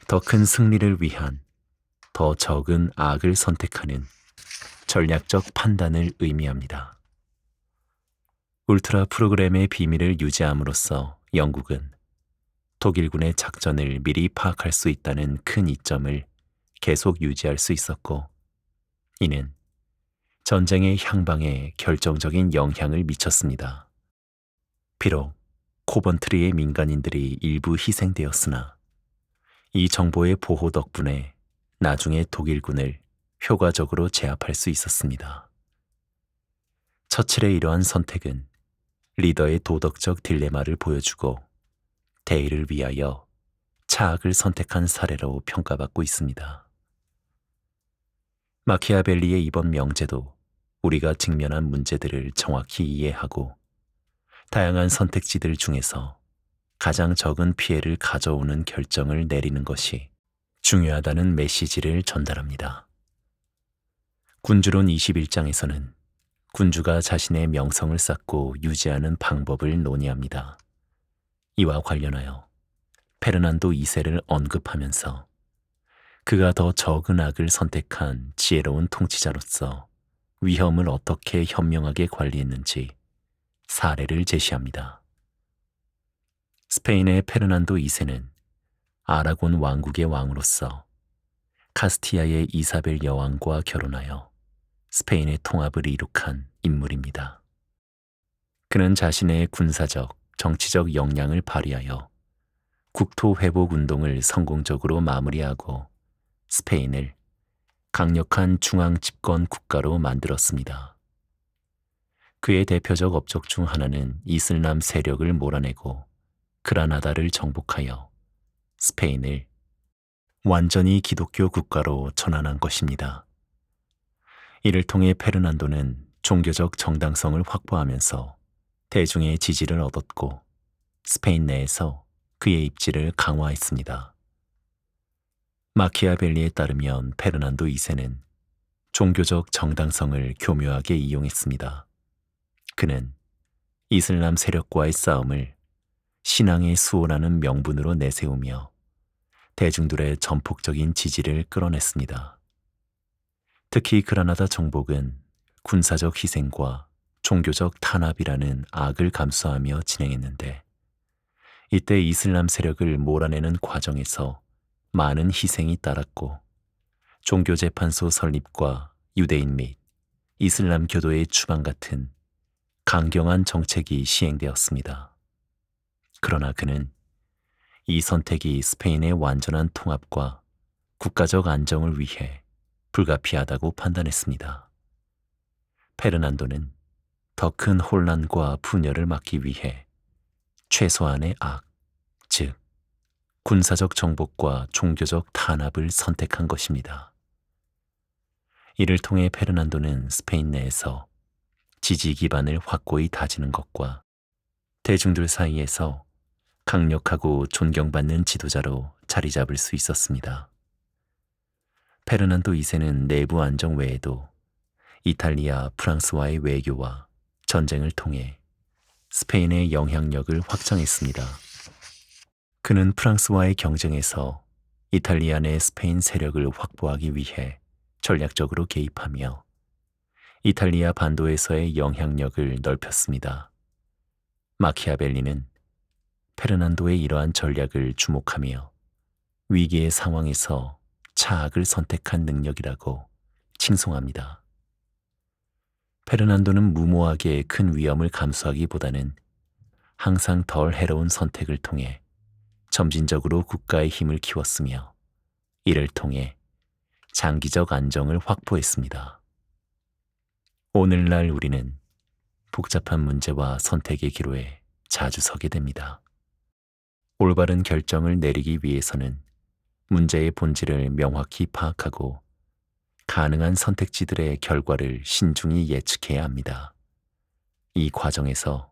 더 큰 승리를 위한 더 적은 악을 선택하는 전략적 판단을 의미합니다. 울트라 프로그램의 비밀을 유지함으로써 영국은 독일군의 작전을 미리 파악할 수 있다는 큰 이점을 계속 유지할 수 있었고, 이는 전쟁의 향방에 결정적인 영향을 미쳤습니다. 비록 코번트리의 민간인들이 일부 희생되었으나 이 정보의 보호 덕분에 나중에 독일군을 효과적으로 제압할 수 있었습니다. 처칠의 이러한 선택은 리더의 도덕적 딜레마를 보여주고 대의를 위하여 차악을 선택한 사례로 평가받고 있습니다. 마키아벨리의 이번 명제도 우리가 직면한 문제들을 정확히 이해하고 다양한 선택지들 중에서 가장 적은 피해를 가져오는 결정을 내리는 것이 중요하다는 메시지를 전달합니다. 군주론 21장에서는 군주가 자신의 명성을 쌓고 유지하는 방법을 논의합니다. 이와 관련하여 페르난도 2세를 언급하면서 그가 더 적은 악을 선택한 지혜로운 통치자로서 위험을 어떻게 현명하게 관리했는지 사례를 제시합니다. 스페인의 페르난도 2세는 아라곤 왕국의 왕으로서 카스티아의 이사벨 여왕과 결혼하여 스페인의 통합을 이룩한 인물입니다. 그는 자신의 군사적, 정치적 역량을 발휘하여 국토 회복 운동을 성공적으로 마무리하고 스페인을 강력한 중앙 집권 국가로 만들었습니다. 그의 대표적 업적 중 하나는 이슬람 세력을 몰아내고 그라나다를 정복하여 스페인을 완전히 기독교 국가로 전환한 것입니다. 이를 통해 페르난도는 종교적 정당성을 확보하면서 대중의 지지를 얻었고 스페인 내에서 그의 입지를 강화했습니다. 마키아벨리에 따르면 페르난도 2세는 종교적 정당성을 교묘하게 이용했습니다. 그는 이슬람 세력과의 싸움을 신앙의 수호라는 명분으로 내세우며 대중들의 전폭적인 지지를 끌어냈습니다. 특히 그라나다 정복은 군사적 희생과 종교적 탄압이라는 악을 감수하며 진행했는데, 이때 이슬람 세력을 몰아내는 과정에서 많은 희생이 따랐고 종교재판소 설립과 유대인 및 이슬람 교도의 추방 같은 강경한 정책이 시행되었습니다. 그러나 그는 이 선택이 스페인의 완전한 통합과 국가적 안정을 위해 불가피하다고 판단했습니다. 페르난도는 더 큰 혼란과 분열을 막기 위해 최소한의 악, 즉 군사적 정복과 종교적 탄압을 선택한 것입니다. 이를 통해 페르난도는 스페인 내에서 지지 기반을 확고히 다지는 것과 대중들 사이에서 강력하고 존경받는 지도자로 자리 잡을 수 있었습니다. 페르난도 2세는 내부 안정 외에도 이탈리아, 프랑스와의 외교와 전쟁을 통해 스페인의 영향력을 확장했습니다. 그는 프랑스와의 경쟁에서 이탈리아 내 스페인 세력을 확보하기 위해 전략적으로 개입하며 이탈리아 반도에서의 영향력을 넓혔습니다. 마키아벨리는 페르난도의 이러한 전략을 주목하며 위기의 상황에서 차악을 선택한 능력이라고 칭송합니다. 페르난도는 무모하게 큰 위험을 감수하기보다는 항상 덜 해로운 선택을 통해 점진적으로 국가의 힘을 키웠으며 이를 통해 장기적 안정을 확보했습니다. 오늘날 우리는 복잡한 문제와 선택의 기로에 자주 서게 됩니다. 올바른 결정을 내리기 위해서는 문제의 본질을 명확히 파악하고 가능한 선택지들의 결과를 신중히 예측해야 합니다. 이 과정에서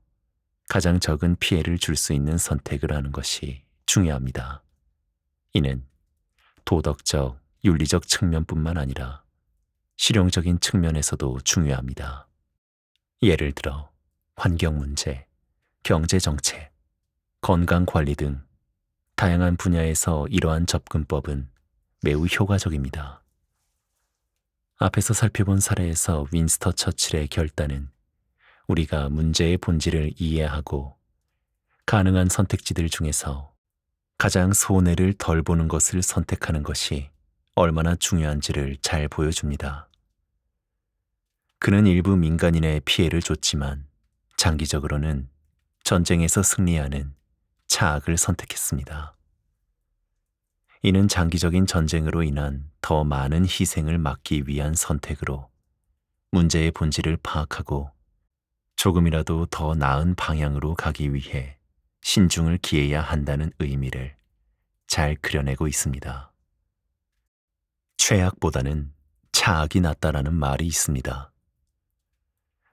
가장 적은 피해를 줄 수 있는 선택을 하는 것이 중요합니다. 이는 도덕적, 윤리적 측면뿐만 아니라 실용적인 측면에서도 중요합니다. 예를 들어 환경 문제, 경제 정책, 건강 관리 등 다양한 분야에서 이러한 접근법은 매우 효과적입니다. 앞에서 살펴본 사례에서 윈스터 처칠의 결단은 우리가 문제의 본질을 이해하고 가능한 선택지들 중에서 가장 손해를 덜 보는 것을 선택하는 것이 얼마나 중요한지를 잘 보여줍니다. 그는 일부 민간인의 피해를 줬지만 장기적으로는 전쟁에서 승리하는 차악을 선택했습니다. 이는 장기적인 전쟁으로 인한 더 많은 희생을 막기 위한 선택으로 문제의 본질을 파악하고 조금이라도 더 나은 방향으로 가기 위해 신중을 기해야 한다는 의미를 잘 그려내고 있습니다. 최악보다는 차악이 낫다라는 말이 있습니다.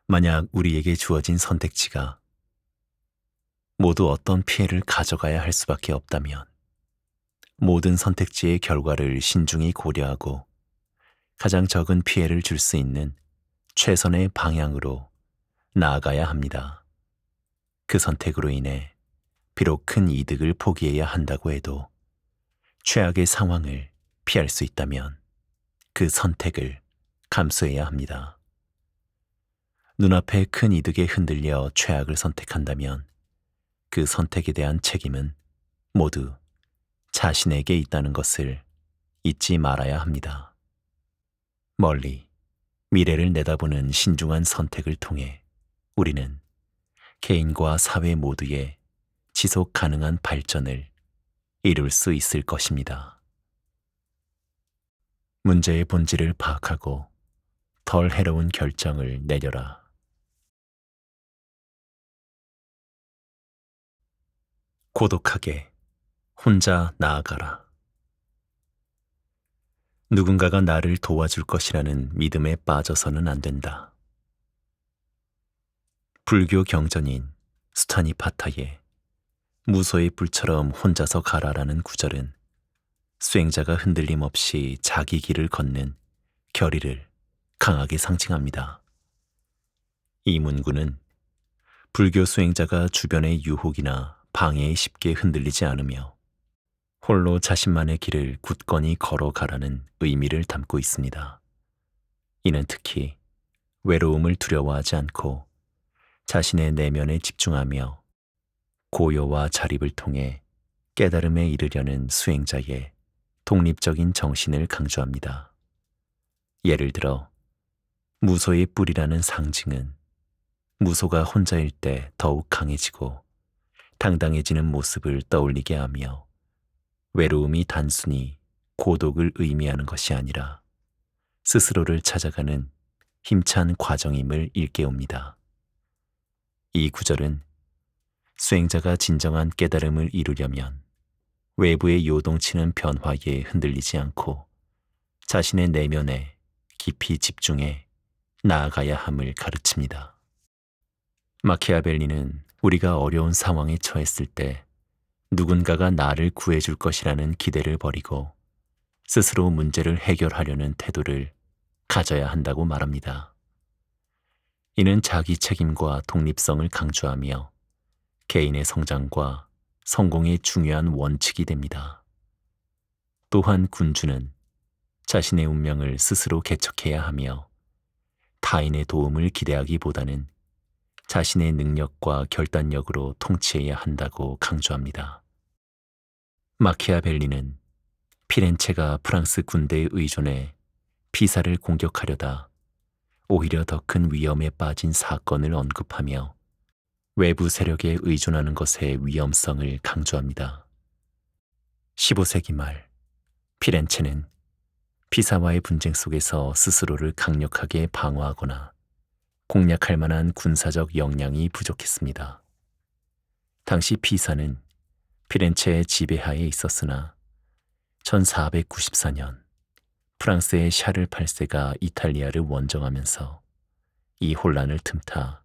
만약 우리에게 주어진 선택지가 모두 어떤 피해를 가져가야 할 수밖에 없다면 모든 선택지의 결과를 신중히 고려하고 가장 적은 피해를 줄 수 있는 최선의 방향으로 나아가야 합니다. 그 선택으로 인해 비록 큰 이득을 포기해야 한다고 해도 최악의 상황을 피할 수 있다면 그 선택을 감수해야 합니다. 눈앞의 큰 이득에 흔들려 최악을 선택한다면 그 선택에 대한 책임은 모두 자신에게 있다는 것을 잊지 말아야 합니다. 멀리 미래를 내다보는 신중한 선택을 통해 우리는 개인과 사회 모두의 지속 가능한 발전을 이룰 수 있을 것입니다. 문제의 본질을 파악하고 덜 해로운 결정을 내려라. 고독하게 혼자 나아가라. 누군가가 나를 도와줄 것이라는 믿음에 빠져서는 안 된다. 불교 경전인 수타니파타의 무소의 불처럼 혼자서 가라라는 구절은 수행자가 흔들림 없이 자기 길을 걷는 결의를 강하게 상징합니다. 이 문구는 불교 수행자가 주변의 유혹이나 방해에 쉽게 흔들리지 않으며 홀로 자신만의 길을 굳건히 걸어가라는 의미를 담고 있습니다. 이는 특히 외로움을 두려워하지 않고 자신의 내면에 집중하며 고요와 자립을 통해 깨달음에 이르려는 수행자의 독립적인 정신을 강조합니다. 예를 들어 무소의 뿔이라는 상징은 무소가 혼자일 때 더욱 강해지고 당당해지는 모습을 떠올리게 하며 외로움이 단순히 고독을 의미하는 것이 아니라 스스로를 찾아가는 힘찬 과정임을 일깨웁니다. 이 구절은 수행자가 진정한 깨달음을 이루려면 외부의 요동치는 변화에 흔들리지 않고 자신의 내면에 깊이 집중해 나아가야 함을 가르칩니다. 마키아벨리는 우리가 어려운 상황에 처했을 때 누군가가 나를 구해줄 것이라는 기대를 버리고 스스로 문제를 해결하려는 태도를 가져야 한다고 말합니다. 이는 자기 책임과 독립성을 강조하며 개인의 성장과 성공의 중요한 원칙이 됩니다. 또한 군주는 자신의 운명을 스스로 개척해야 하며 타인의 도움을 기대하기보다는 자신의 능력과 결단력으로 통치해야 한다고 강조합니다. 마키아벨리는 피렌체가 프랑스 군대에 의존해 피사를 공격하려다 오히려 더 큰 위험에 빠진 사건을 언급하며 외부 세력에 의존하는 것의 위험성을 강조합니다. 15세기 말 피렌체는 피사와의 분쟁 속에서 스스로를 강력하게 방어하거나 공략할 만한 군사적 역량이 부족했습니다. 당시 피사는 피렌체의 지배하에 있었으나 1494년 프랑스의 샤를 8세가 이탈리아를 원정하면서 이 혼란을 틈타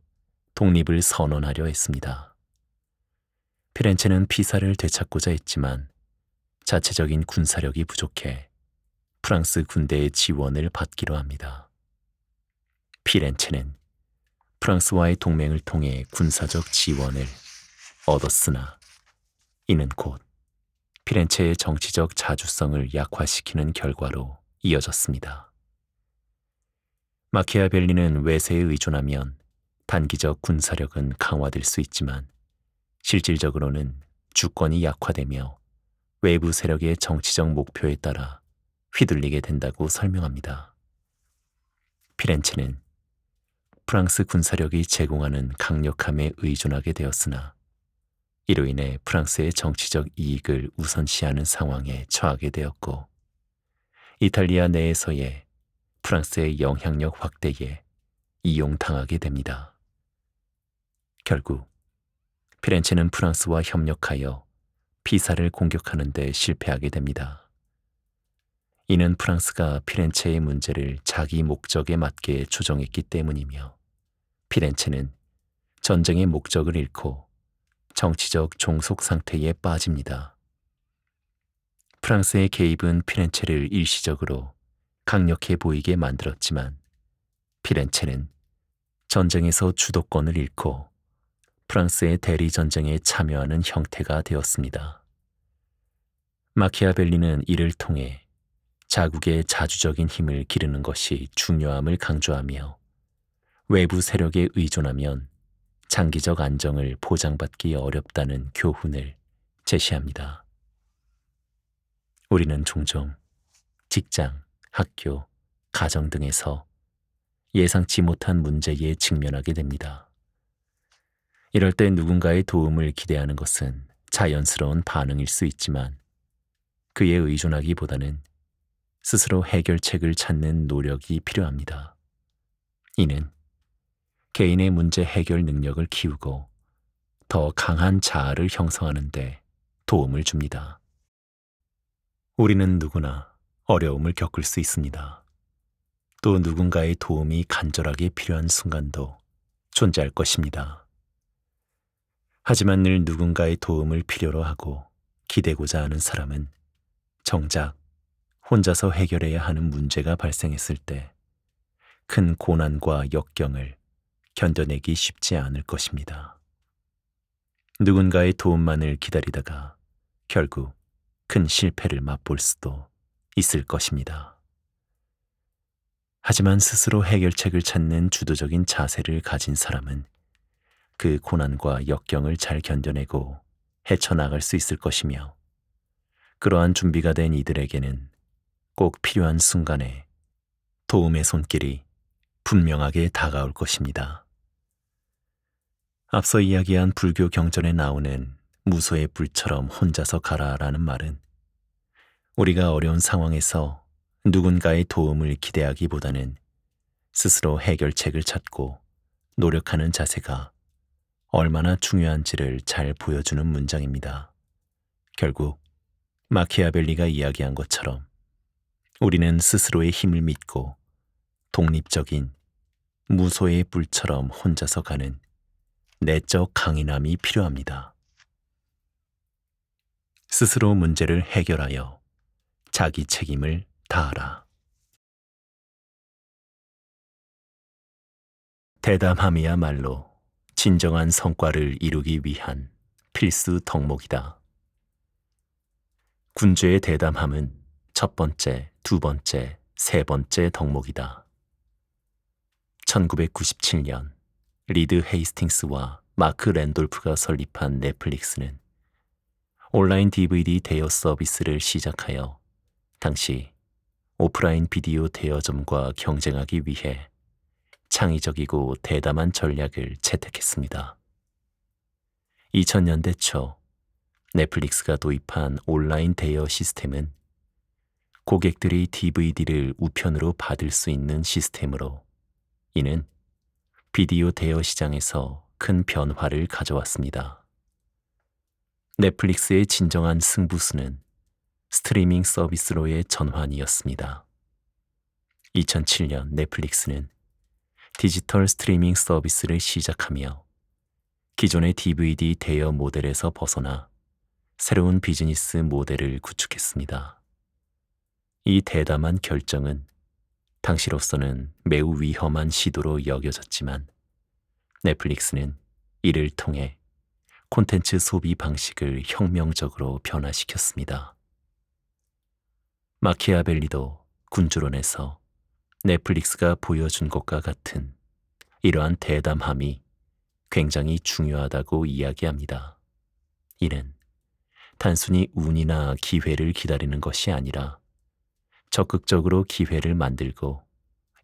독립을 선언하려 했습니다. 피렌체는 피사를 되찾고자 했지만 자체적인 군사력이 부족해 프랑스 군대의 지원을 받기로 합니다. 피렌체는 프랑스와의 동맹을 통해 군사적 지원을 얻었으나 이는 곧 피렌체의 정치적 자주성을 약화시키는 결과로 이어졌습니다. 마키아벨리는 외세에 의존하면 단기적 군사력은 강화될 수 있지만 실질적으로는 주권이 약화되며 외부 세력의 정치적 목표에 따라 휘둘리게 된다고 설명합니다. 피렌체는 프랑스 군사력이 제공하는 강력함에 의존하게 되었으나 이로 인해 프랑스의 정치적 이익을 우선시하는 상황에 처하게 되었고 이탈리아 내에서의 프랑스의 영향력 확대에 이용당하게 됩니다. 결국 피렌체는 프랑스와 협력하여 피사를 공격하는 데 실패하게 됩니다. 이는 프랑스가 피렌체의 문제를 자기 목적에 맞게 조정했기 때문이며 피렌체는 전쟁의 목적을 잃고 정치적 종속 상태에 빠집니다. 프랑스의 개입은 피렌체를 일시적으로 강력해 보이게 만들었지만 피렌체는 전쟁에서 주도권을 잃고 프랑스의 대리전쟁에 참여하는 형태가 되었습니다. 마키아벨리는 이를 통해 자국의 자주적인 힘을 기르는 것이 중요함을 강조하며 외부 세력에 의존하면 장기적 안정을 보장받기 어렵다는 교훈을 제시합니다. 우리는 종종 직장, 학교, 가정 등에서 예상치 못한 문제에 직면하게 됩니다. 이럴 때 누군가의 도움을 기대하는 것은 자연스러운 반응일 수 있지만 그에 의존하기보다는 스스로 해결책을 찾는 노력이 필요합니다. 이는 개인의 문제 해결 능력을 키우고 더 강한 자아를 형성하는 데 도움을 줍니다. 우리는 누구나 어려움을 겪을 수 있습니다. 또 누군가의 도움이 간절하게 필요한 순간도 존재할 것입니다. 하지만 늘 누군가의 도움을 필요로 하고 기대고자 하는 사람은 정작 혼자서 해결해야 하는 문제가 발생했을 때 큰 고난과 역경을 견뎌내기 쉽지 않을 것입니다. 누군가의 도움만을 기다리다가 결국 큰 실패를 맛볼 수도 있을 것입니다. 하지만 스스로 해결책을 찾는 주도적인 자세를 가진 사람은 그 고난과 역경을 잘 견뎌내고 헤쳐나갈 수 있을 것이며 그러한 준비가 된 이들에게는 꼭 필요한 순간에 도움의 손길이 분명하게 다가올 것입니다. 앞서 이야기한 불교 경전에 나오는 무소의 불처럼 혼자서 가라라는 말은 우리가 어려운 상황에서 누군가의 도움을 기대하기보다는 스스로 해결책을 찾고 노력하는 자세가 얼마나 중요한지를 잘 보여주는 문장입니다. 결국 마키아벨리가 이야기한 것처럼 우리는 스스로의 힘을 믿고 독립적인 무소의 뿔처럼 혼자서 가는 내적 강인함이 필요합니다. 스스로 문제를 해결하여 자기 책임을 다하라. 대담함이야말로 진정한 성과를 이루기 위한 필수 덕목이다. 군주의 대담함은 첫 번째, 두 번째, 세 번째 덕목이다. 1997년 리드 헤이스팅스와 마크 랜돌프가 설립한 넷플릭스는 온라인 DVD 대여 서비스를 시작하여 당시 오프라인 비디오 대여점과 경쟁하기 위해 창의적이고 대담한 전략을 채택했습니다. 2000년대 초 넷플릭스가 도입한 온라인 대여 시스템은 고객들이 DVD를 우편으로 받을 수 있는 시스템으로 이는 비디오 대여 시장에서 큰 변화를 가져왔습니다. 넷플릭스의 진정한 승부수는 스트리밍 서비스로의 전환이었습니다. 2007년 넷플릭스는 디지털 스트리밍 서비스를 시작하며 기존의 DVD 대여 모델에서 벗어나 새로운 비즈니스 모델을 구축했습니다. 이 대담한 결정은 당시로서는 매우 위험한 시도로 여겨졌지만 넷플릭스는 이를 통해 콘텐츠 소비 방식을 혁명적으로 변화시켰습니다. 마키아벨리도 군주론에서 넷플릭스가 보여준 것과 같은 이러한 대담함이 굉장히 중요하다고 이야기합니다. 이는 단순히 운이나 기회를 기다리는 것이 아니라 적극적으로 기회를 만들고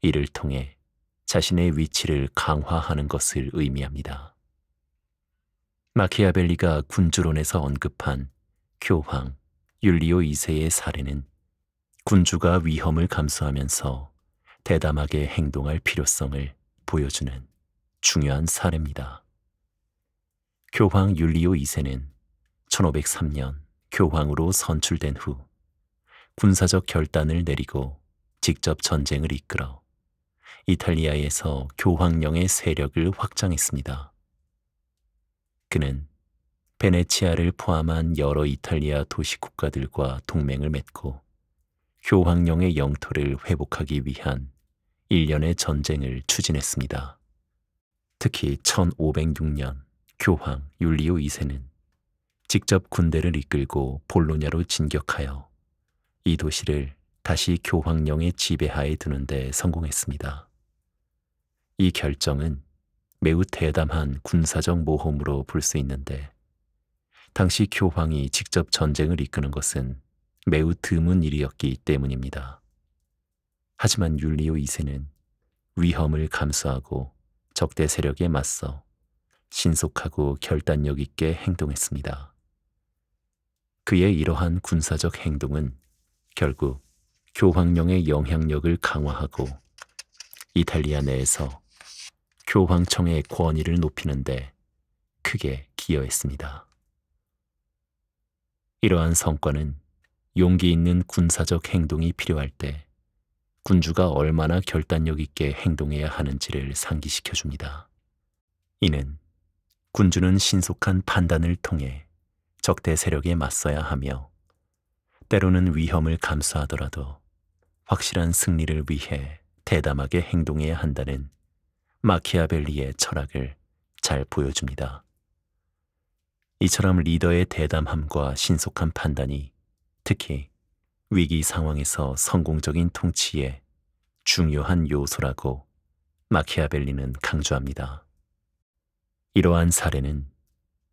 이를 통해 자신의 위치를 강화하는 것을 의미합니다. 마키아벨리가 군주론에서 언급한 교황 율리오 2세의 사례는 군주가 위험을 감수하면서 대담하게 행동할 필요성을 보여주는 중요한 사례입니다. 교황 율리오 2세는 1503년 교황으로 선출된 후 군사적 결단을 내리고 직접 전쟁을 이끌어 이탈리아에서 교황령의 세력을 확장했습니다. 그는 베네치아를 포함한 여러 이탈리아 도시 국가들과 동맹을 맺고 교황령의 영토를 회복하기 위한 일련의 전쟁을 추진했습니다. 특히 1506년 교황 율리오 2세는 직접 군대를 이끌고 볼로냐로 진격하여 이 도시를 다시 교황령의 지배하에 두는 데 성공했습니다. 이 결정은 매우 대담한 군사적 모험으로 볼 수 있는데 당시 교황이 직접 전쟁을 이끄는 것은 매우 드문 일이었기 때문입니다. 하지만 율리오 2세는 위험을 감수하고 적대 세력에 맞서 신속하고 결단력 있게 행동했습니다. 그의 이러한 군사적 행동은 결국 교황령의 영향력을 강화하고 이탈리아 내에서 교황청의 권위를 높이는 데 크게 기여했습니다. 이러한 성과는 용기 있는 군사적 행동이 필요할 때 군주가 얼마나 결단력 있게 행동해야 하는지를 상기시켜 줍니다. 이는 군주는 신속한 판단을 통해 적대 세력에 맞서야 하며 때로는 위험을 감수하더라도 확실한 승리를 위해 대담하게 행동해야 한다는 마키아벨리의 철학을 잘 보여줍니다. 이처럼 리더의 대담함과 신속한 판단이 특히 위기 상황에서 성공적인 통치의 중요한 요소라고 마키아벨리는 강조합니다. 이러한 사례는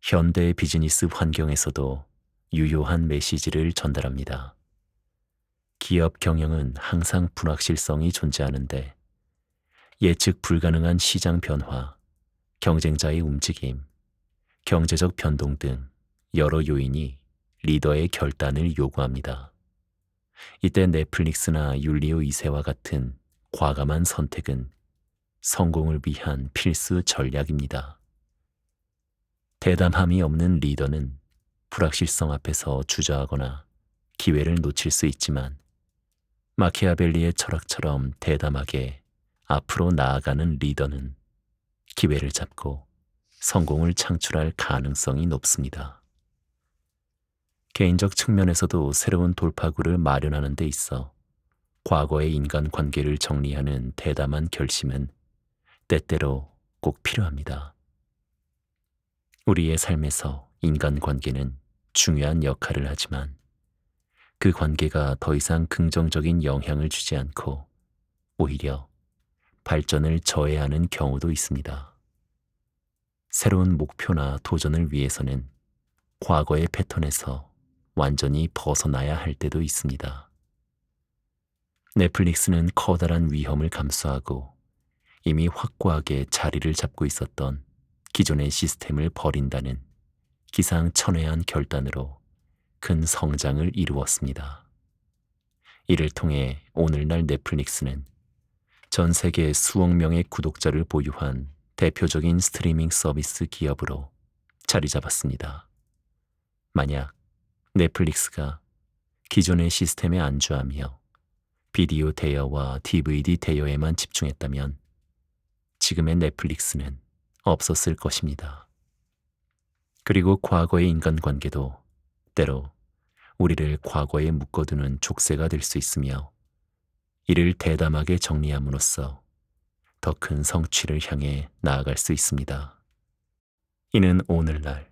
현대 비즈니스 환경에서도 유효한 메시지를 전달합니다. 기업 경영은 항상 불확실성이 존재하는데 예측 불가능한 시장 변화, 경쟁자의 움직임, 경제적 변동 등 여러 요인이 리더의 결단을 요구합니다. 이때 넷플릭스나 율리오 2세와 같은 과감한 선택은 성공을 위한 필수 전략입니다. 대담함이 없는 리더는 불확실성 앞에서 주저하거나 기회를 놓칠 수 있지만, 마키아벨리의 철학처럼 대담하게 앞으로 나아가는 리더는 기회를 잡고 성공을 창출할 가능성이 높습니다. 개인적 측면에서도 새로운 돌파구를 마련하는 데 있어 과거의 인간관계를 정리하는 대담한 결심은 때때로 꼭 필요합니다. 우리의 삶에서 인간관계는 중요한 역할을 하지만, 그 관계가 더 이상 긍정적인 영향을 주지 않고 오히려 발전을 저해하는 경우도 있습니다. 새로운 목표나 도전을 위해서는 과거의 패턴에서 완전히 벗어나야 할 때도 있습니다. 넷플릭스는 커다란 위험을 감수하고 이미 확고하게 자리를 잡고 있었던 기존의 시스템을 버린다는 기상천외한 결단으로 큰 성장을 이루었습니다. 이를 통해 오늘날 넷플릭스는 전 세계 수억 명의 구독자를 보유한 대표적인 스트리밍 서비스 기업으로 자리 잡았습니다. 만약 넷플릭스가 기존의 시스템에 안주하며 비디오 대여와 DVD 대여에만 집중했다면 지금의 넷플릭스는 없었을 것입니다. 그리고 과거의 인간관계도 때로 우리를 과거에 묶어두는 족쇄가 될 수 있으며, 이를 대담하게 정리함으로써 더 큰 성취를 향해 나아갈 수 있습니다. 이는 오늘날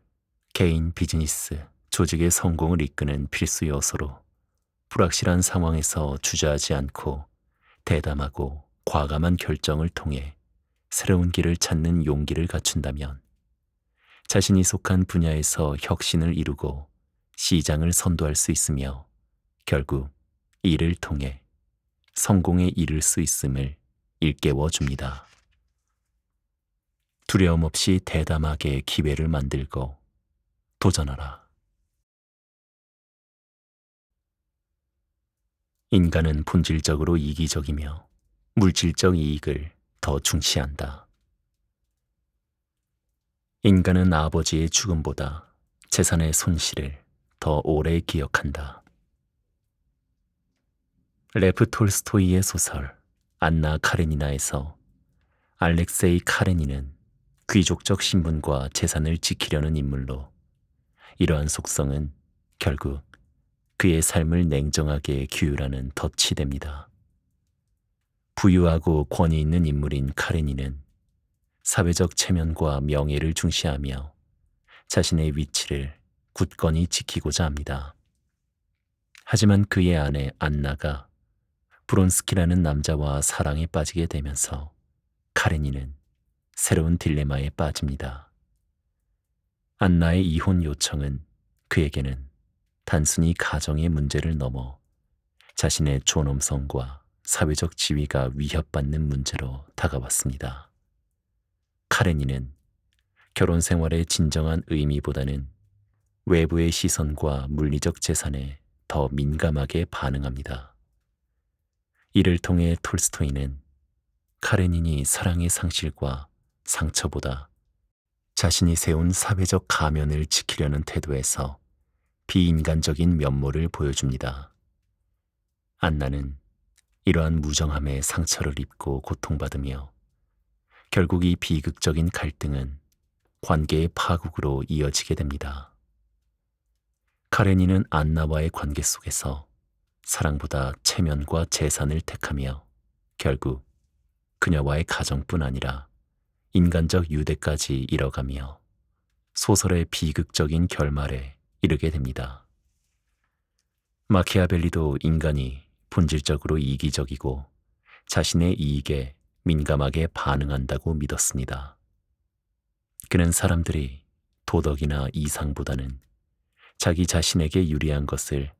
개인, 비즈니스, 조직의 성공을 이끄는 필수 요소로, 불확실한 상황에서 주저하지 않고 대담하고 과감한 결정을 통해 새로운 길을 찾는 용기를 갖춘다면 자신이 속한 분야에서 혁신을 이루고 시장을 선도할 수 있으며, 결국 이를 통해 성공에 이를 수 있음을 일깨워 줍니다. 두려움 없이 대담하게 기회를 만들고 도전하라. 인간은 본질적으로 이기적이며 물질적 이익을 더 중시한다. 인간은 아버지의 죽음보다 재산의 손실을 더 오래 기억한다. 레프 톨스토이의 소설 안나 카레니나에서 알렉세이 카레니는 귀족적 신분과 재산을 지키려는 인물로, 이러한 속성은 결국 그의 삶을 냉정하게 규율하는 덫이 됩니다. 부유하고 권위 있는 인물인 카레니는 사회적 체면과 명예를 중시하며 자신의 위치를 굳건히 지키고자 합니다. 하지만 그의 아내 안나가 브론스키라는 남자와 사랑에 빠지게 되면서 카레니는 새로운 딜레마에 빠집니다. 안나의 이혼 요청은 그에게는 단순히 가정의 문제를 넘어 자신의 존엄성과 사회적 지위가 위협받는 문제로 다가왔습니다. 카레니는 결혼 생활의 진정한 의미보다는 외부의 시선과 물리적 재산에 더 민감하게 반응합니다. 이를 통해 톨스토이는 카레닌이 사랑의 상실과 상처보다 자신이 세운 사회적 가면을 지키려는 태도에서 비인간적인 면모를 보여줍니다. 안나는 이러한 무정함에 상처를 입고 고통받으며, 결국 이 비극적인 갈등은 관계의 파국으로 이어지게 됩니다. 카레니는 안나와의 관계 속에서 사랑보다 체면과 재산을 택하며 결국 그녀와의 가정뿐 아니라 인간적 유대까지 잃어가며 소설의 비극적인 결말에 이르게 됩니다. 마키아벨리도 인간이 본질적으로 이기적이고 자신의 이익에 민감하게 반응한다고 믿었습니다. 그는 사람들이 도덕이나 이상보다는 자기 자신에게 유리한 것을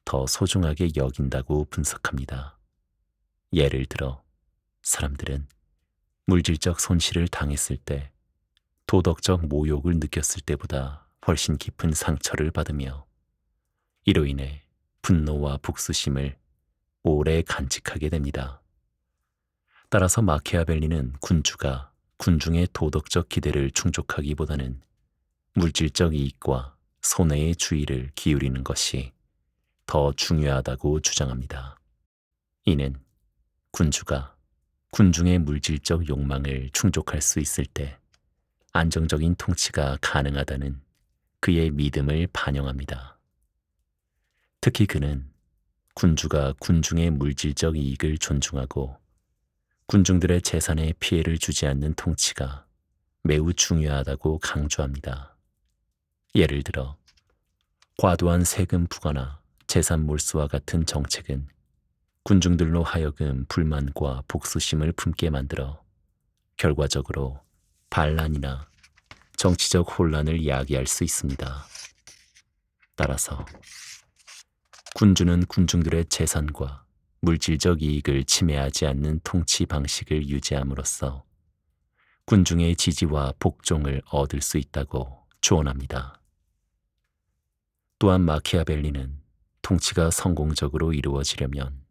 더 소중하게 여긴다고 분석합니다. 예를 들어 사람들은 물질적 손실을 당했을 때 도덕적 모욕을 느꼈을 때보다 훨씬 깊은 상처를 받으며, 이로 인해 분노와 복수심을 오래 간직하게 됩니다. 따라서 마키아벨리는 군주가 군중의 도덕적 기대를 충족하기보다는 물질적 이익과 손해의 주의를 기울이는 것이 더 중요하다고 주장합니다. 이는 군주가 군중의 물질적 욕망을 충족할 수 있을 때 안정적인 통치가 가능하다는 그의 믿음을 반영합니다. 특히 그는 군주가 군중의 물질적 이익을 존중하고 군중들의 재산에 피해를 주지 않는 통치가 매우 중요하다고 강조합니다. 예를 들어 과도한 세금 부과나 재산 몰수와 같은 정책은 군중들로 하여금 불만과 복수심을 품게 만들어 결과적으로 반란이나 정치적 혼란을 야기할 수 있습니다. 따라서 군주는 군중들의 재산과 물질적 이익을 침해하지 않는 통치 방식을 유지함으로써 군중의 지지와 복종을 얻을 수 있다고 조언합니다. 또한 마키아벨리는 통치가 성공적으로 이루어지려면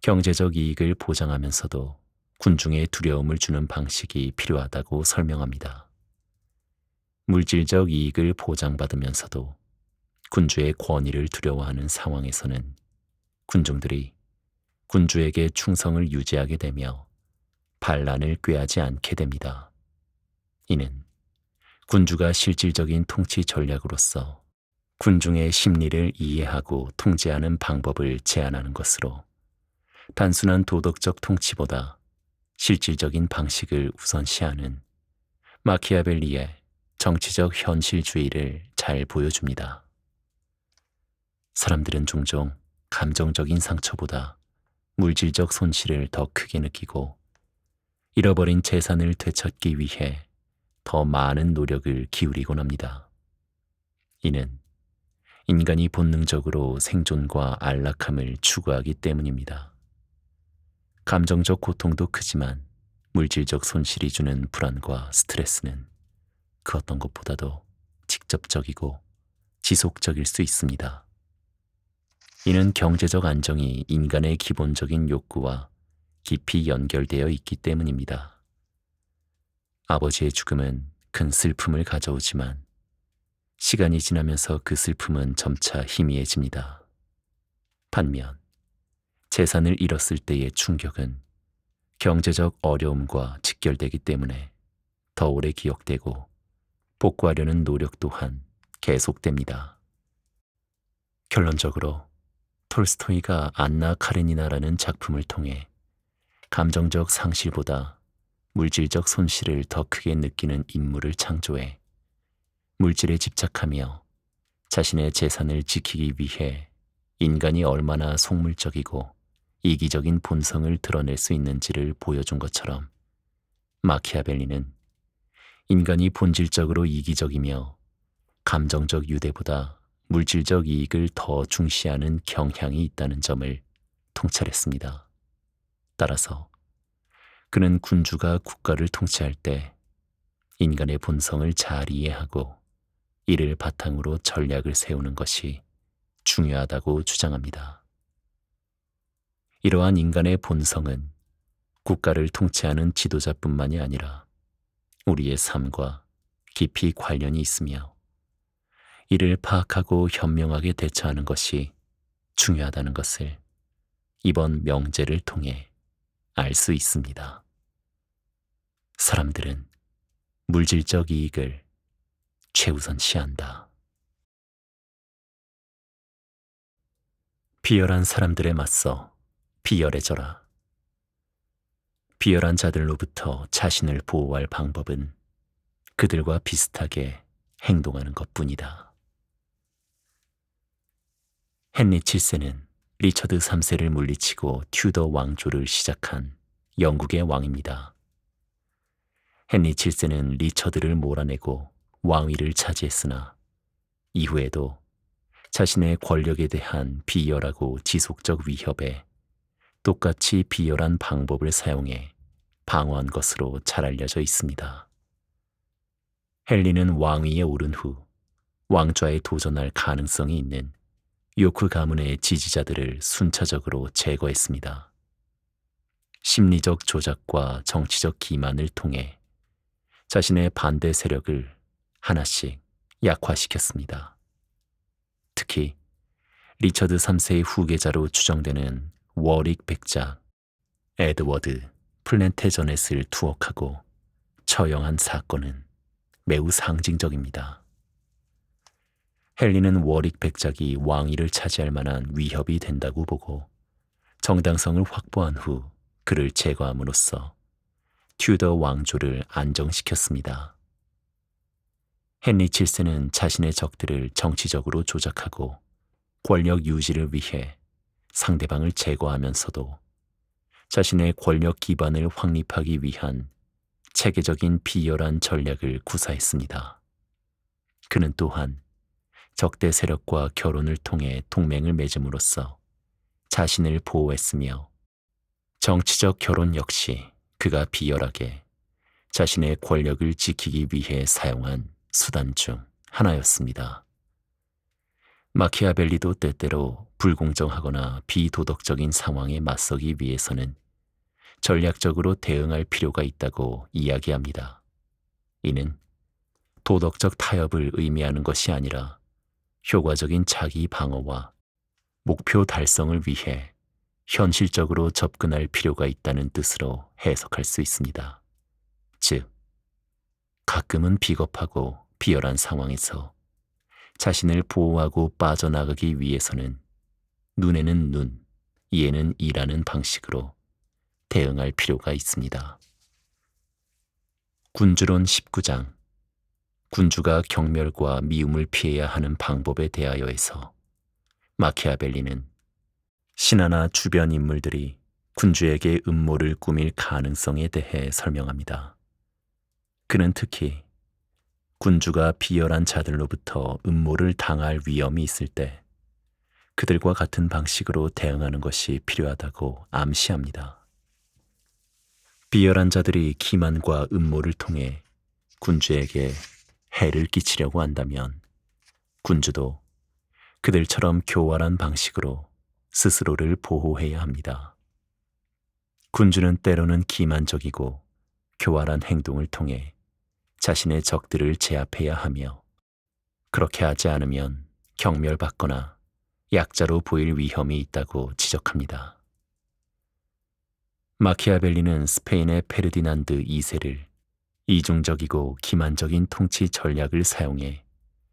경제적 이익을 보장하면서도 군중에 두려움을 주는 방식이 필요하다고 설명합니다. 물질적 이익을 보장받으면서도 군주의 권위를 두려워하는 상황에서는 군중들이 군주에게 충성을 유지하게 되며 반란을 꾀하지 않게 됩니다. 이는 군주가 실질적인 통치 전략으로서 군중의 심리를 이해하고 통제하는 방법을 제안하는 것으로 단순한 도덕적 통치보다 실질적인 방식을 우선시하는 마키아벨리의 정치적 현실주의를 잘 보여줍니다. 사람들은 종종 감정적인 상처보다 물질적 손실을 더 크게 느끼고 잃어버린 재산을 되찾기 위해 더 많은 노력을 기울이곤 합니다. 이는 인간이 본능적으로 생존과 안락함을 추구하기 때문입니다. 감정적 고통도 크지만 물질적 손실이 주는 불안과 스트레스는 그 어떤 것보다도 직접적이고 지속적일 수 있습니다. 이는 경제적 안정이 인간의 기본적인 욕구와 깊이 연결되어 있기 때문입니다. 아버지의 죽음은 큰 슬픔을 가져오지만 시간이 지나면서 그 슬픔은 점차 희미해집니다. 반면 재산을 잃었을 때의 충격은 경제적 어려움과 직결되기 때문에 더 오래 기억되고 복구하려는 노력 또한 계속됩니다. 결론적으로 톨스토이가 안나 카레니나라는 작품을 통해 감정적 상실보다 물질적 손실을 더 크게 느끼는 인물을 창조해 물질에 집착하며 자신의 재산을 지키기 위해 인간이 얼마나 속물적이고 이기적인 본성을 드러낼 수 있는지를 보여준 것처럼 마키아벨리는 인간이 본질적으로 이기적이며 감정적 유대보다 물질적 이익을 더 중시하는 경향이 있다는 점을 통찰했습니다. 따라서 그는 군주가 국가를 통치할 때 인간의 본성을 잘 이해하고 이를 바탕으로 전략을 세우는 것이 중요하다고 주장합니다. 이러한 인간의 본성은 국가를 통치하는 지도자뿐만이 아니라 우리의 삶과 깊이 관련이 있으며 이를 파악하고 현명하게 대처하는 것이 중요하다는 것을 이번 명제를 통해 알 수 있습니다. 사람들은 물질적 이익을 최우선시한다. 비열한 사람들에 맞서 비열해져라. 비열한 자들로부터 자신을 보호할 방법은 그들과 비슷하게 행동하는 것뿐이다. 헨리 7세는 리처드 3세를 물리치고 튜더 왕조를 시작한 영국의 왕입니다. 헨리 7세는 리처드를 몰아내고 왕위를 차지했으나 이후에도 자신의 권력에 대한 비열하고 지속적 위협에 똑같이 비열한 방법을 사용해 방어한 것으로 잘 알려져 있습니다. 헨리는 왕위에 오른 후 왕좌에 도전할 가능성이 있는 요크 가문의 지지자들을 순차적으로 제거했습니다. 심리적 조작과 정치적 기만을 통해 자신의 반대 세력을 하나씩 약화시켰습니다. 특히 리처드 3세의 후계자로 추정되는 워릭 백작 에드워드 플랜테저넷을 투옥하고 처형한 사건은 매우 상징적입니다. 헨리는 워릭 백작이 왕위를 차지할 만한 위협이 된다고 보고 정당성을 확보한 후 그를 제거함으로써 튜더 왕조를 안정시켰습니다. 헨리 7세는 자신의 적들을 정치적으로 조작하고 권력 유지를 위해 상대방을 제거하면서도 자신의 권력 기반을 확립하기 위한 체계적인 비열한 전략을 구사했습니다. 그는 또한 적대 세력과 결혼을 통해 동맹을 맺음으로써 자신을 보호했으며 정치적 결혼 역시 그가 비열하게 자신의 권력을 지키기 위해 사용한 수단 중 하나였습니다. 마키아벨리도 때때로 불공정하거나 비도덕적인 상황에 맞서기 위해서는 전략적으로 대응할 필요가 있다고 이야기합니다. 이는 도덕적 타협을 의미하는 것이 아니라 효과적인 자기 방어와 목표 달성을 위해 현실적으로 접근할 필요가 있다는 뜻으로 해석할 수 있습니다. 즉, 가끔은 비겁하고 비열한 상황에서 자신을 보호하고 빠져나가기 위해서는 눈에는 눈, 이에는 이라는 방식으로 대응할 필요가 있습니다. 군주론 19장 군주가 경멸과 미움을 피해야 하는 방법에 대하여에서 마키아벨리는 신하나 주변 인물들이 군주에게 음모를 꾸밀 가능성에 대해 설명합니다. 그는 특히 군주가 비열한 자들로부터 음모를 당할 위험이 있을 때 그들과 같은 방식으로 대응하는 것이 필요하다고 암시합니다. 비열한 자들이 기만과 음모를 통해 군주에게 해를 끼치려고 한다면 군주도 그들처럼 교활한 방식으로 스스로를 보호해야 합니다. 군주는 때로는 기만적이고 교활한 행동을 통해 자신의 적들을 제압해야 하며 그렇게 하지 않으면 경멸받거나 약자로 보일 위험이 있다고 지적합니다. 마키아벨리는 스페인의 페르디난드 2세를 이중적이고 기만적인 통치 전략을 사용해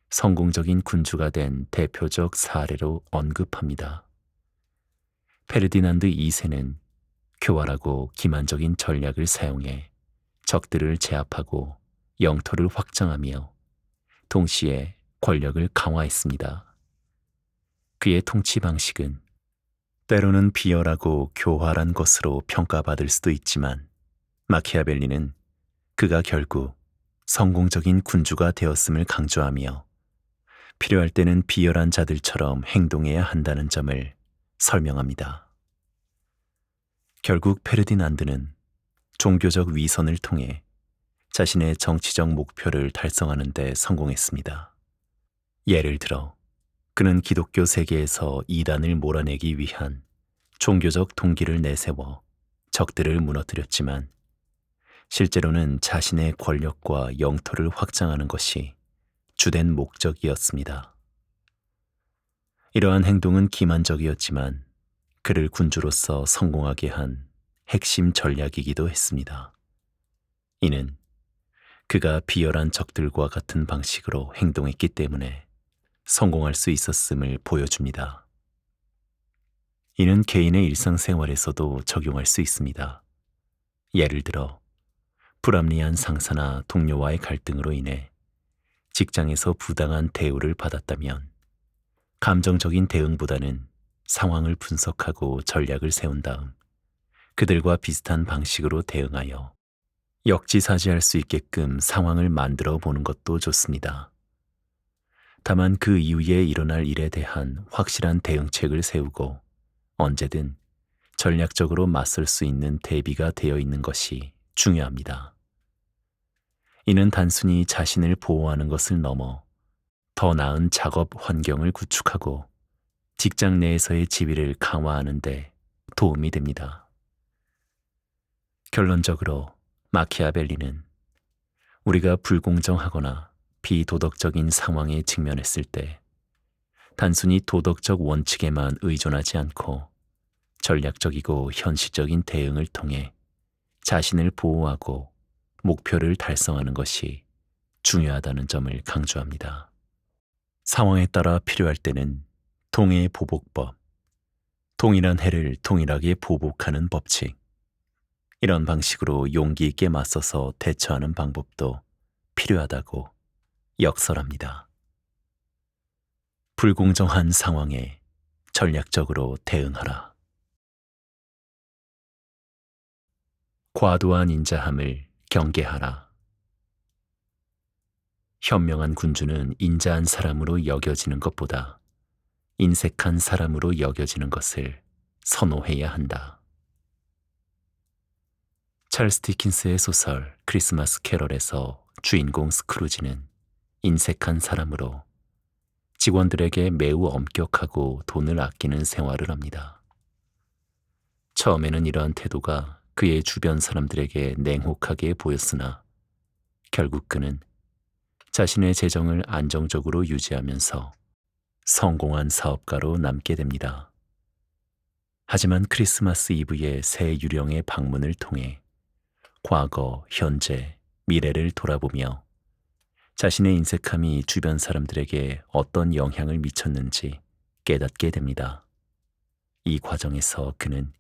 성공적인 군주가 된 대표적 사례로 언급합니다. 페르디난드 2세는 교활하고 기만적인 전략을 사용해 적들을 제압하고 영토를 확장하며 동시에 권력을 강화했습니다. 그의 통치 방식은 때로는 비열하고 교활한 것으로 평가받을 수도 있지만 마키아벨리는 그가 결국 성공적인 군주가 되었음을 강조하며 필요할 때는 비열한 자들처럼 행동해야 한다는 점을 설명합니다. 결국 페르디난드는 종교적 위선을 통해 자신의 정치적 목표를 달성하는 데 성공했습니다. 예를 들어 그는 기독교 세계에서 이단을 몰아내기 위한 종교적 동기를 내세워 적들을 무너뜨렸지만 실제로는 자신의 권력과 영토를 확장하는 것이 주된 목적이었습니다. 이러한 행동은 기만적이었지만 그를 군주로서 성공하게 한 핵심 전략이기도 했습니다. 이는 그가 비열한 적들과 같은 방식으로 행동했기 때문에 성공할 수 있었음을 보여줍니다. 이는 개인의 일상생활에서도 적용할 수 있습니다. 예를 들어 불합리한 상사나 동료와의 갈등으로 인해 직장에서 부당한 대우를 받았다면 감정적인 대응보다는 상황을 분석하고 전략을 세운 다음 그들과 비슷한 방식으로 대응하여 역지사지할 수 있게끔 상황을 만들어 보는 것도 좋습니다. 다만 그 이후에 일어날 일에 대한 확실한 대응책을 세우고 언제든 전략적으로 맞설 수 있는 대비가 되어 있는 것이 중요합니다. 이는 단순히 자신을 보호하는 것을 넘어 더 나은 작업 환경을 구축하고 직장 내에서의 지위를 강화하는 데 도움이 됩니다. 결론적으로 마키아벨리는 우리가 불공정하거나 비도덕적인 상황에 직면했을 때 단순히 도덕적 원칙에만 의존하지 않고 전략적이고 현실적인 대응을 통해 자신을 보호하고 목표를 달성하는 것이 중요하다는 점을 강조합니다. 상황에 따라 필요할 때는 동해의 보복법, 동일한 해를 동일하게 보복하는 법칙, 이런 방식으로 용기 있게 맞서서 대처하는 방법도 필요하다고 역설합니다. 불공정한 상황에 전략적으로 대응하라. 과도한 인자함을 경계하라. 현명한 군주는 인자한 사람으로 여겨지는 것보다 인색한 사람으로 여겨지는 것을 선호해야 한다. 찰스 디킨스의 소설 크리스마스 캐럴에서 주인공 스크루지는 인색한 사람으로 직원들에게 매우 엄격하고 돈을 아끼는 생활을 합니다. 처음에는 이러한 태도가 그의 주변 사람들에게 냉혹하게 보였으나 결국 그는 자신의 재정을 안정적으로 유지하면서 성공한 사업가로 남게 됩니다. 하지만 크리스마스 이브의 새 유령의 방문을 통해 과거, 현재, 미래를 돌아보며 자신의 인색함이 주변 사람들에게 어떤 영향을 미쳤는지 깨닫게 됩니다. 이 과정에서 그는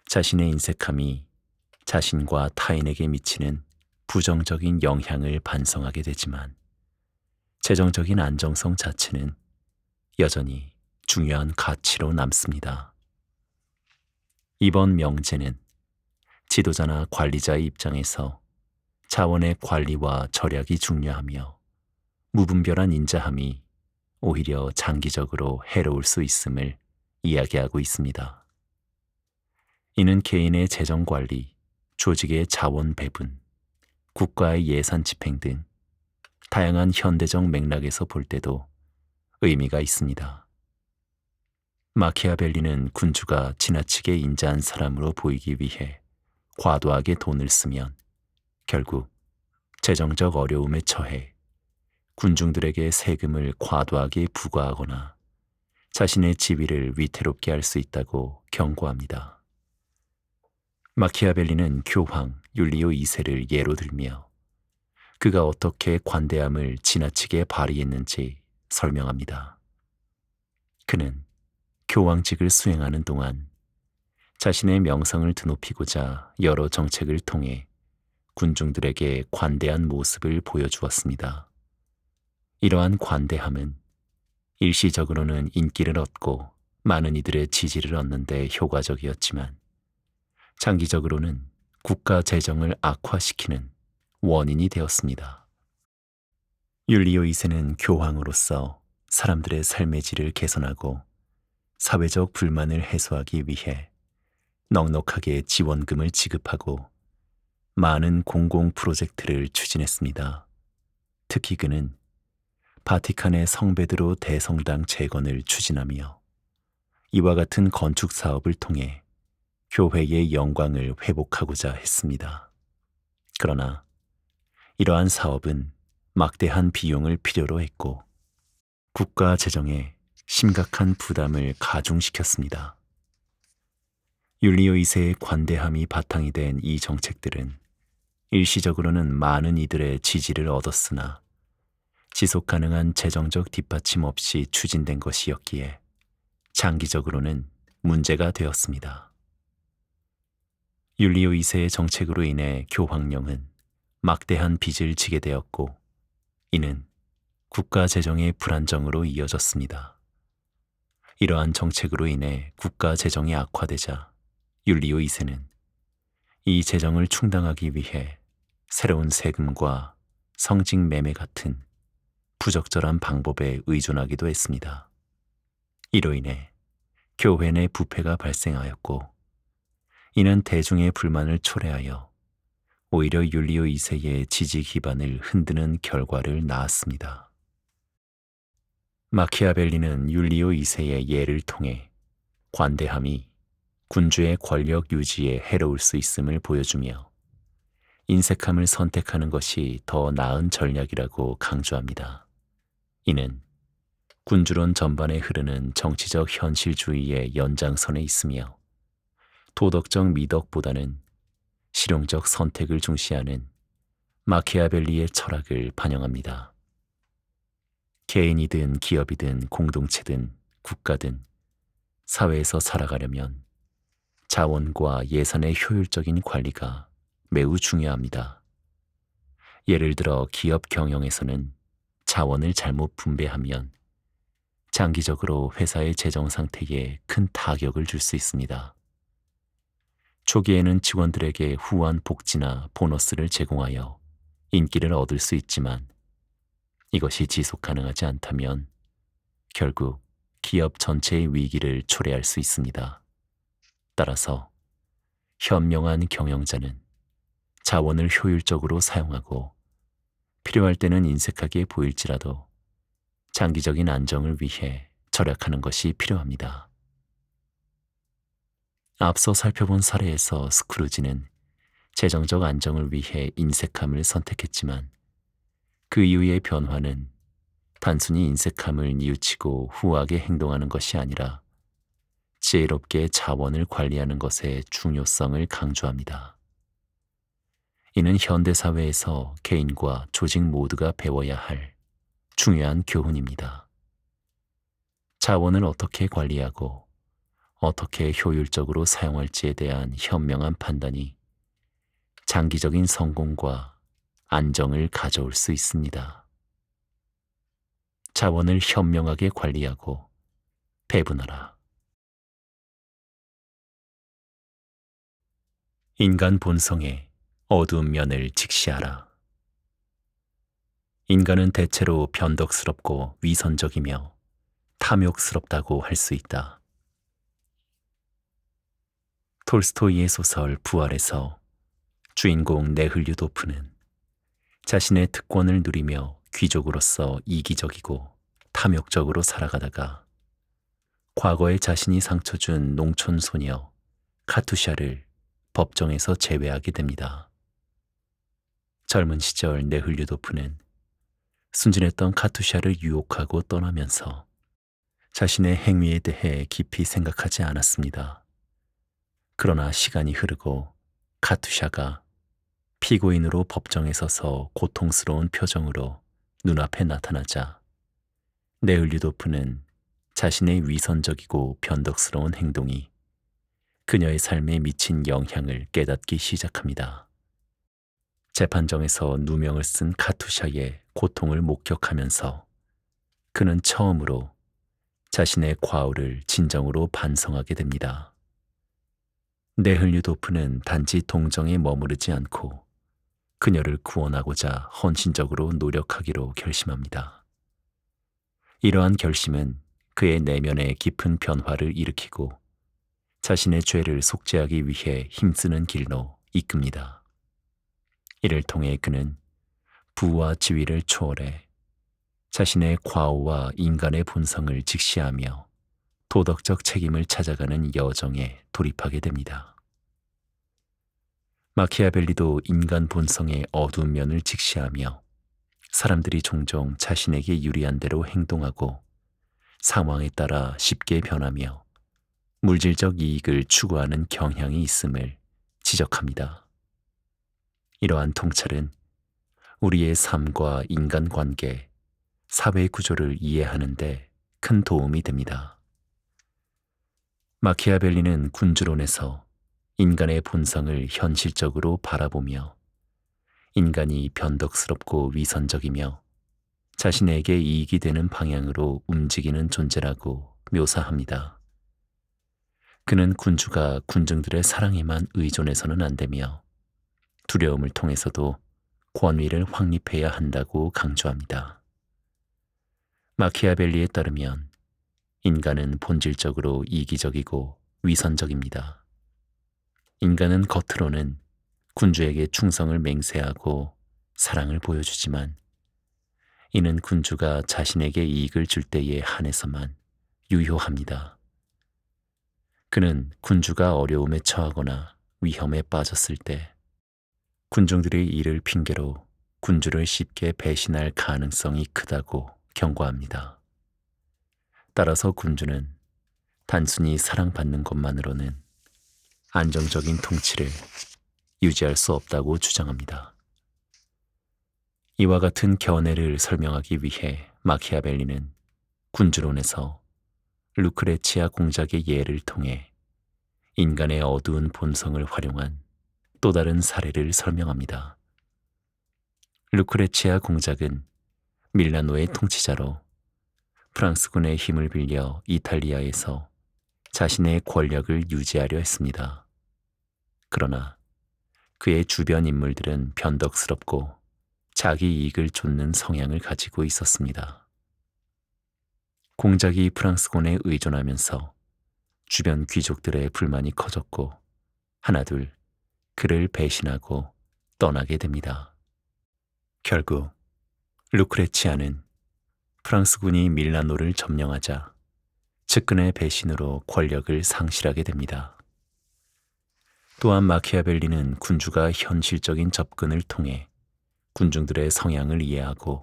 자신의 인색함이 자신과 타인에게 미치는 부정적인 영향을 반성하게 되지만 재정적인 안정성 자체는 여전히 중요한 가치로 남습니다. 이번 명제는 지도자나 관리자의 입장에서 자원의 관리와 절약이 중요하며 무분별한 인자함이 오히려 장기적으로 해로울 수 있음을 이야기하고 있습니다. 이는 개인의 재정 관리, 조직의 자원 배분, 국가의 예산 집행 등 다양한 현대적 맥락에서 볼 때도 의미가 있습니다. 마키아벨리는 군주가 지나치게 인자한 사람으로 보이기 위해 과도하게 돈을 쓰면 결국 재정적 어려움에 처해 군중들에게 세금을 과도하게 부과하거나 자신의 지위를 위태롭게 할 수 있다고 경고합니다. 마키아벨리는 교황 율리오 2세를 예로 들며 그가 어떻게 관대함을 지나치게 발휘했는지 설명합니다. 그는 교황직을 수행하는 동안 자신의 명성을 드높이고자 여러 정책을 통해 군중들에게 관대한 모습을 보여주었습니다. 이러한 관대함은 일시적으로는 인기를 얻고 많은 이들의 지지를 얻는 데 효과적이었지만 장기적으로는 국가 재정을 악화시키는 원인이 되었습니다. 율리오 2세는 교황으로서 사람들의 삶의 질을 개선하고 사회적 불만을 해소하기 위해 넉넉하게 지원금을 지급하고 많은 공공 프로젝트를 추진했습니다. 특히 그는 바티칸의 성베드로 대성당 재건을 추진하며 이와 같은 건축 사업을 통해 교회의 영광을 회복하고자 했습니다. 그러나 이러한 사업은 막대한 비용을 필요로 했고 국가 재정에 심각한 부담을 가중시켰습니다. 율리오 2세의 관대함이 바탕이 된 이 정책들은 일시적으로는 많은 이들의 지지를 얻었으나 지속 가능한 재정적 뒷받침 없이 추진된 것이었기에 장기적으로는 문제가 되었습니다. 율리오 2세의 정책으로 인해 교황령은 막대한 빚을 지게 되었고 이는 국가 재정의 불안정으로 이어졌습니다. 이러한 정책으로 인해 국가 재정이 악화되자 율리오 2세는 이 재정을 충당하기 위해 새로운 세금과 성직 매매 같은 부적절한 방법에 의존하기도 했습니다. 이로 인해 교회 내 부패가 발생하였고 이는 대중의 불만을 초래하여 오히려 율리오 2세의 지지 기반을 흔드는 결과를 낳았습니다. 마키아벨리는 율리오 2세의 예를 통해 관대함이 군주의 권력 유지에 해로울 수 있음을 보여주며 인색함을 선택하는 것이 더 나은 전략이라고 강조합니다. 이는 군주론 전반에 흐르는 정치적 현실주의의 연장선에 있으며 도덕적 미덕보다는 실용적 선택을 중시하는 마키아벨리의 철학을 반영합니다. 개인이든 기업이든 공동체든 국가든 사회에서 살아가려면 자원과 예산의 효율적인 관리가 매우 중요합니다. 예를 들어 기업 경영에서는 자원을 잘못 분배하면 장기적으로 회사의 재정 상태에 큰 타격을 줄 수 있습니다. 초기에는 직원들에게 후한 복지나 보너스를 제공하여 인기를 얻을 수 있지만 이것이 지속 가능하지 않다면 결국 기업 전체의 위기를 초래할 수 있습니다. 따라서 현명한 경영자는 자원을 효율적으로 사용하고 필요할 때는 인색하게 보일지라도 장기적인 안정을 위해 절약하는 것이 필요합니다. 앞서 살펴본 사례에서 스크루지는 재정적 안정을 위해 인색함을 선택했지만 그 이후의 변화는 단순히 인색함을 뉘우치고 후하게 행동하는 것이 아니라 지혜롭게 자원을 관리하는 것의 중요성을 강조합니다. 이는 현대사회에서 개인과 조직 모두가 배워야 할 중요한 교훈입니다. 자원을 어떻게 관리하고 어떻게 효율적으로 사용할지에 대한 현명한 판단이 장기적인 성공과 안정을 가져올 수 있습니다. 자원을 현명하게 관리하고 배분하라. 인간 본성의 어두운 면을 직시하라. 인간은 대체로 변덕스럽고 위선적이며 탐욕스럽다고 할 수 있다. 톨스토이의 소설 부활에서 주인공 네흘류도프는 자신의 특권을 누리며 귀족으로서 이기적이고 탐욕적으로 살아가다가 과거에 자신이 상처 준 농촌 소녀 카투샤를 법정에서 제외하게 됩니다. 젊은 시절 네흘류도프는 순진했던 카투샤를 유혹하고 떠나면서 자신의 행위에 대해 깊이 생각하지 않았습니다. 그러나 시간이 흐르고 카투샤가 피고인으로 법정에 서서 고통스러운 표정으로 눈앞에 나타나자 네흘류도프는 자신의 위선적이고 변덕스러운 행동이 그녀의 삶에 미친 영향을 깨닫기 시작합니다. 재판정에서 누명을 쓴 카투샤의 고통을 목격하면서 그는 처음으로 자신의 과오를 진정으로 반성하게 됩니다. 네흘류도프는 단지 동정에 머무르지 않고 그녀를 구원하고자 헌신적으로 노력하기로 결심합니다. 이러한 결심은 그의 내면에 깊은 변화를 일으키고 자신의 죄를 속죄하기 위해 힘쓰는 길로 이끕니다. 이를 통해 그는 부와 지위를 초월해 자신의 과오와 인간의 본성을 직시하며 도덕적 책임을 찾아가는 여정에 돌입하게 됩니다. 마키아벨리도 인간 본성의 어두운 면을 직시하며 사람들이 종종 자신에게 유리한 대로 행동하고 상황에 따라 쉽게 변하며 물질적 이익을 추구하는 경향이 있음을 지적합니다. 이러한 통찰은 우리의 삶과 인간관계, 사회 구조를 이해하는 데 큰 도움이 됩니다. 마키아벨리는 군주론에서 인간의 본성을 현실적으로 바라보며 인간이 변덕스럽고 위선적이며 자신에게 이익이 되는 방향으로 움직이는 존재라고 묘사합니다. 그는 군주가 군중들의 사랑에만 의존해서는 안 되며 두려움을 통해서도 권위를 확립해야 한다고 강조합니다. 마키아벨리에 따르면 인간은 본질적으로 이기적이고 위선적입니다. 인간은 겉으로는 군주에게 충성을 맹세하고 사랑을 보여주지만 이는 군주가 자신에게 이익을 줄 때에 한해서만 유효합니다. 그는 군주가 어려움에 처하거나 위험에 빠졌을 때 군중들의 이를 핑계로 군주를 쉽게 배신할 가능성이 크다고 경고합니다. 따라서 군주는 단순히 사랑받는 것만으로는 안정적인 통치를 유지할 수 없다고 주장합니다. 이와 같은 견해를 설명하기 위해 마키아벨리는 군주론에서 루크레치아 공작의 예를 통해 인간의 어두운 본성을 활용한 또 다른 사례를 설명합니다. 루크레치아 공작은 밀라노의 통치자로 프랑스군의 힘을 빌려 이탈리아에서 자신의 권력을 유지하려 했습니다. 그러나 그의 주변 인물들은 변덕스럽고 자기 이익을 좇는 성향을 가지고 있었습니다. 공작이 프랑스군에 의존하면서 주변 귀족들의 불만이 커졌고 하나둘 그를 배신하고 떠나게 됩니다. 결국 루크레치아는 프랑스군이 밀라노를 점령하자 측근의 배신으로 권력을 상실하게 됩니다. 또한 마키아벨리는 군주가 현실적인 접근을 통해 군중들의 성향을 이해하고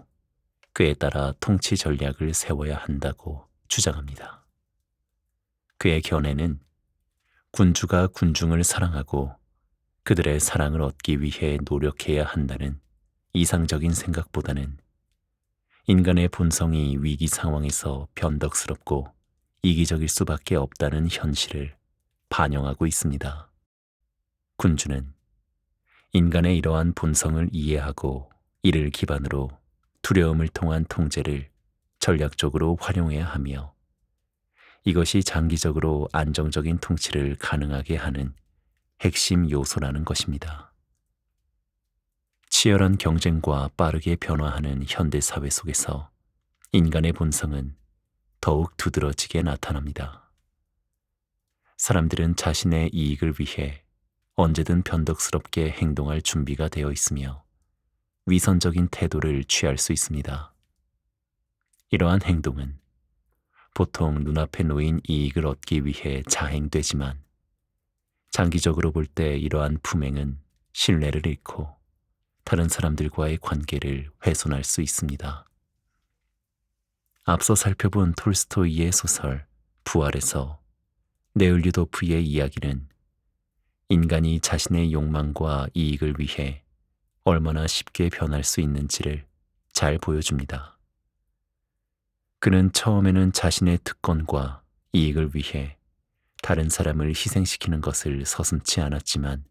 그에 따라 통치 전략을 세워야 한다고 주장합니다. 그의 견해는 군주가 군중을 사랑하고 그들의 사랑을 얻기 위해 노력해야 한다는 이상적인 생각보다는 인간의 본성이 위기 상황에서 변덕스럽고 이기적일 수밖에 없다는 현실을 반영하고 있습니다. 군주는 인간의 이러한 본성을 이해하고 이를 기반으로 두려움을 통한 통제를 전략적으로 활용해야 하며 이것이 장기적으로 안정적인 통치를 가능하게 하는 핵심 요소라는 것입니다. 치열한 경쟁과 빠르게 변화하는 현대 사회 속에서 인간의 본성은 더욱 두드러지게 나타납니다. 사람들은 자신의 이익을 위해 언제든 변덕스럽게 행동할 준비가 되어 있으며 위선적인 태도를 취할 수 있습니다. 이러한 행동은 보통 눈앞에 놓인 이익을 얻기 위해 자행되지만 장기적으로 볼 때 이러한 품행은 신뢰를 잃고 다른 사람들과의 관계를 훼손할 수 있습니다. 앞서 살펴본 톨스토이의 소설 부활에서 네을류도프의 이야기는 인간이 자신의 욕망과 이익을 위해 얼마나 쉽게 변할 수 있는지를 잘 보여줍니다. 그는 처음에는 자신의 특권과 이익을 위해 다른 사람을 희생시키는 것을 서슴지 않았지만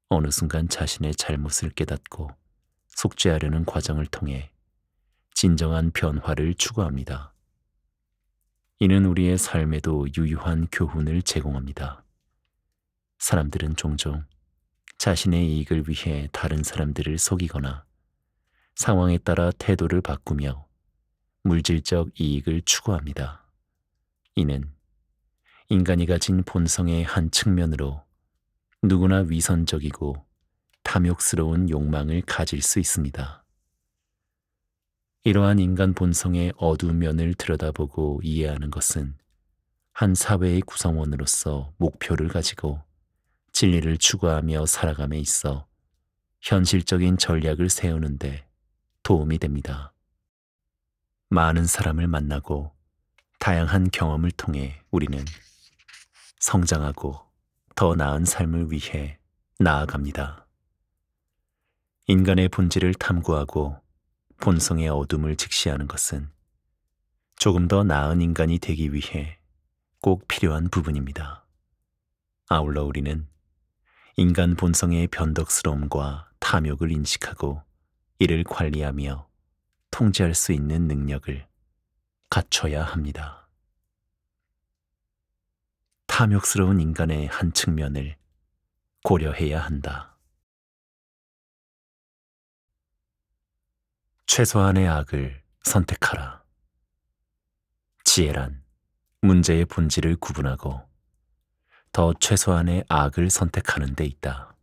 어느 순간 자신의 잘못을 깨닫고 속죄하려는 과정을 통해 진정한 변화를 추구합니다. 이는 우리의 삶에도 유효한 교훈을 제공합니다. 사람들은 종종 자신의 이익을 위해 다른 사람들을 속이거나 상황에 따라 태도를 바꾸며 물질적 이익을 추구합니다. 이는 인간이 가진 본성의 한 측면으로 누구나 위선적이고 탐욕스러운 욕망을 가질 수 있습니다. 이러한 인간 본성의 어두운 면을 들여다보고 이해하는 것은 한 사회의 구성원으로서 목표를 가지고 진리를 추구하며 살아감에 있어 현실적인 전략을 세우는데 도움이 됩니다. 많은 사람을 만나고 다양한 경험을 통해 우리는 성장하고 더 나은 삶을 위해 나아갑니다. 인간의 본질을 탐구하고 본성의 어둠을 직시하는 것은 조금 더 나은 인간이 되기 위해 꼭 필요한 부분입니다. 아울러 우리는 인간 본성의 변덕스러움과 탐욕을 인식하고 이를 관리하며 통제할 수 있는 능력을 갖춰야 합니다. 탐욕스러운 인간의 한 측면을 고려해야 한다. 최소한의 악을 선택하라. 지혜란 문제의 본질을 구분하고 더 최소한의 악을 선택하는 데 있다.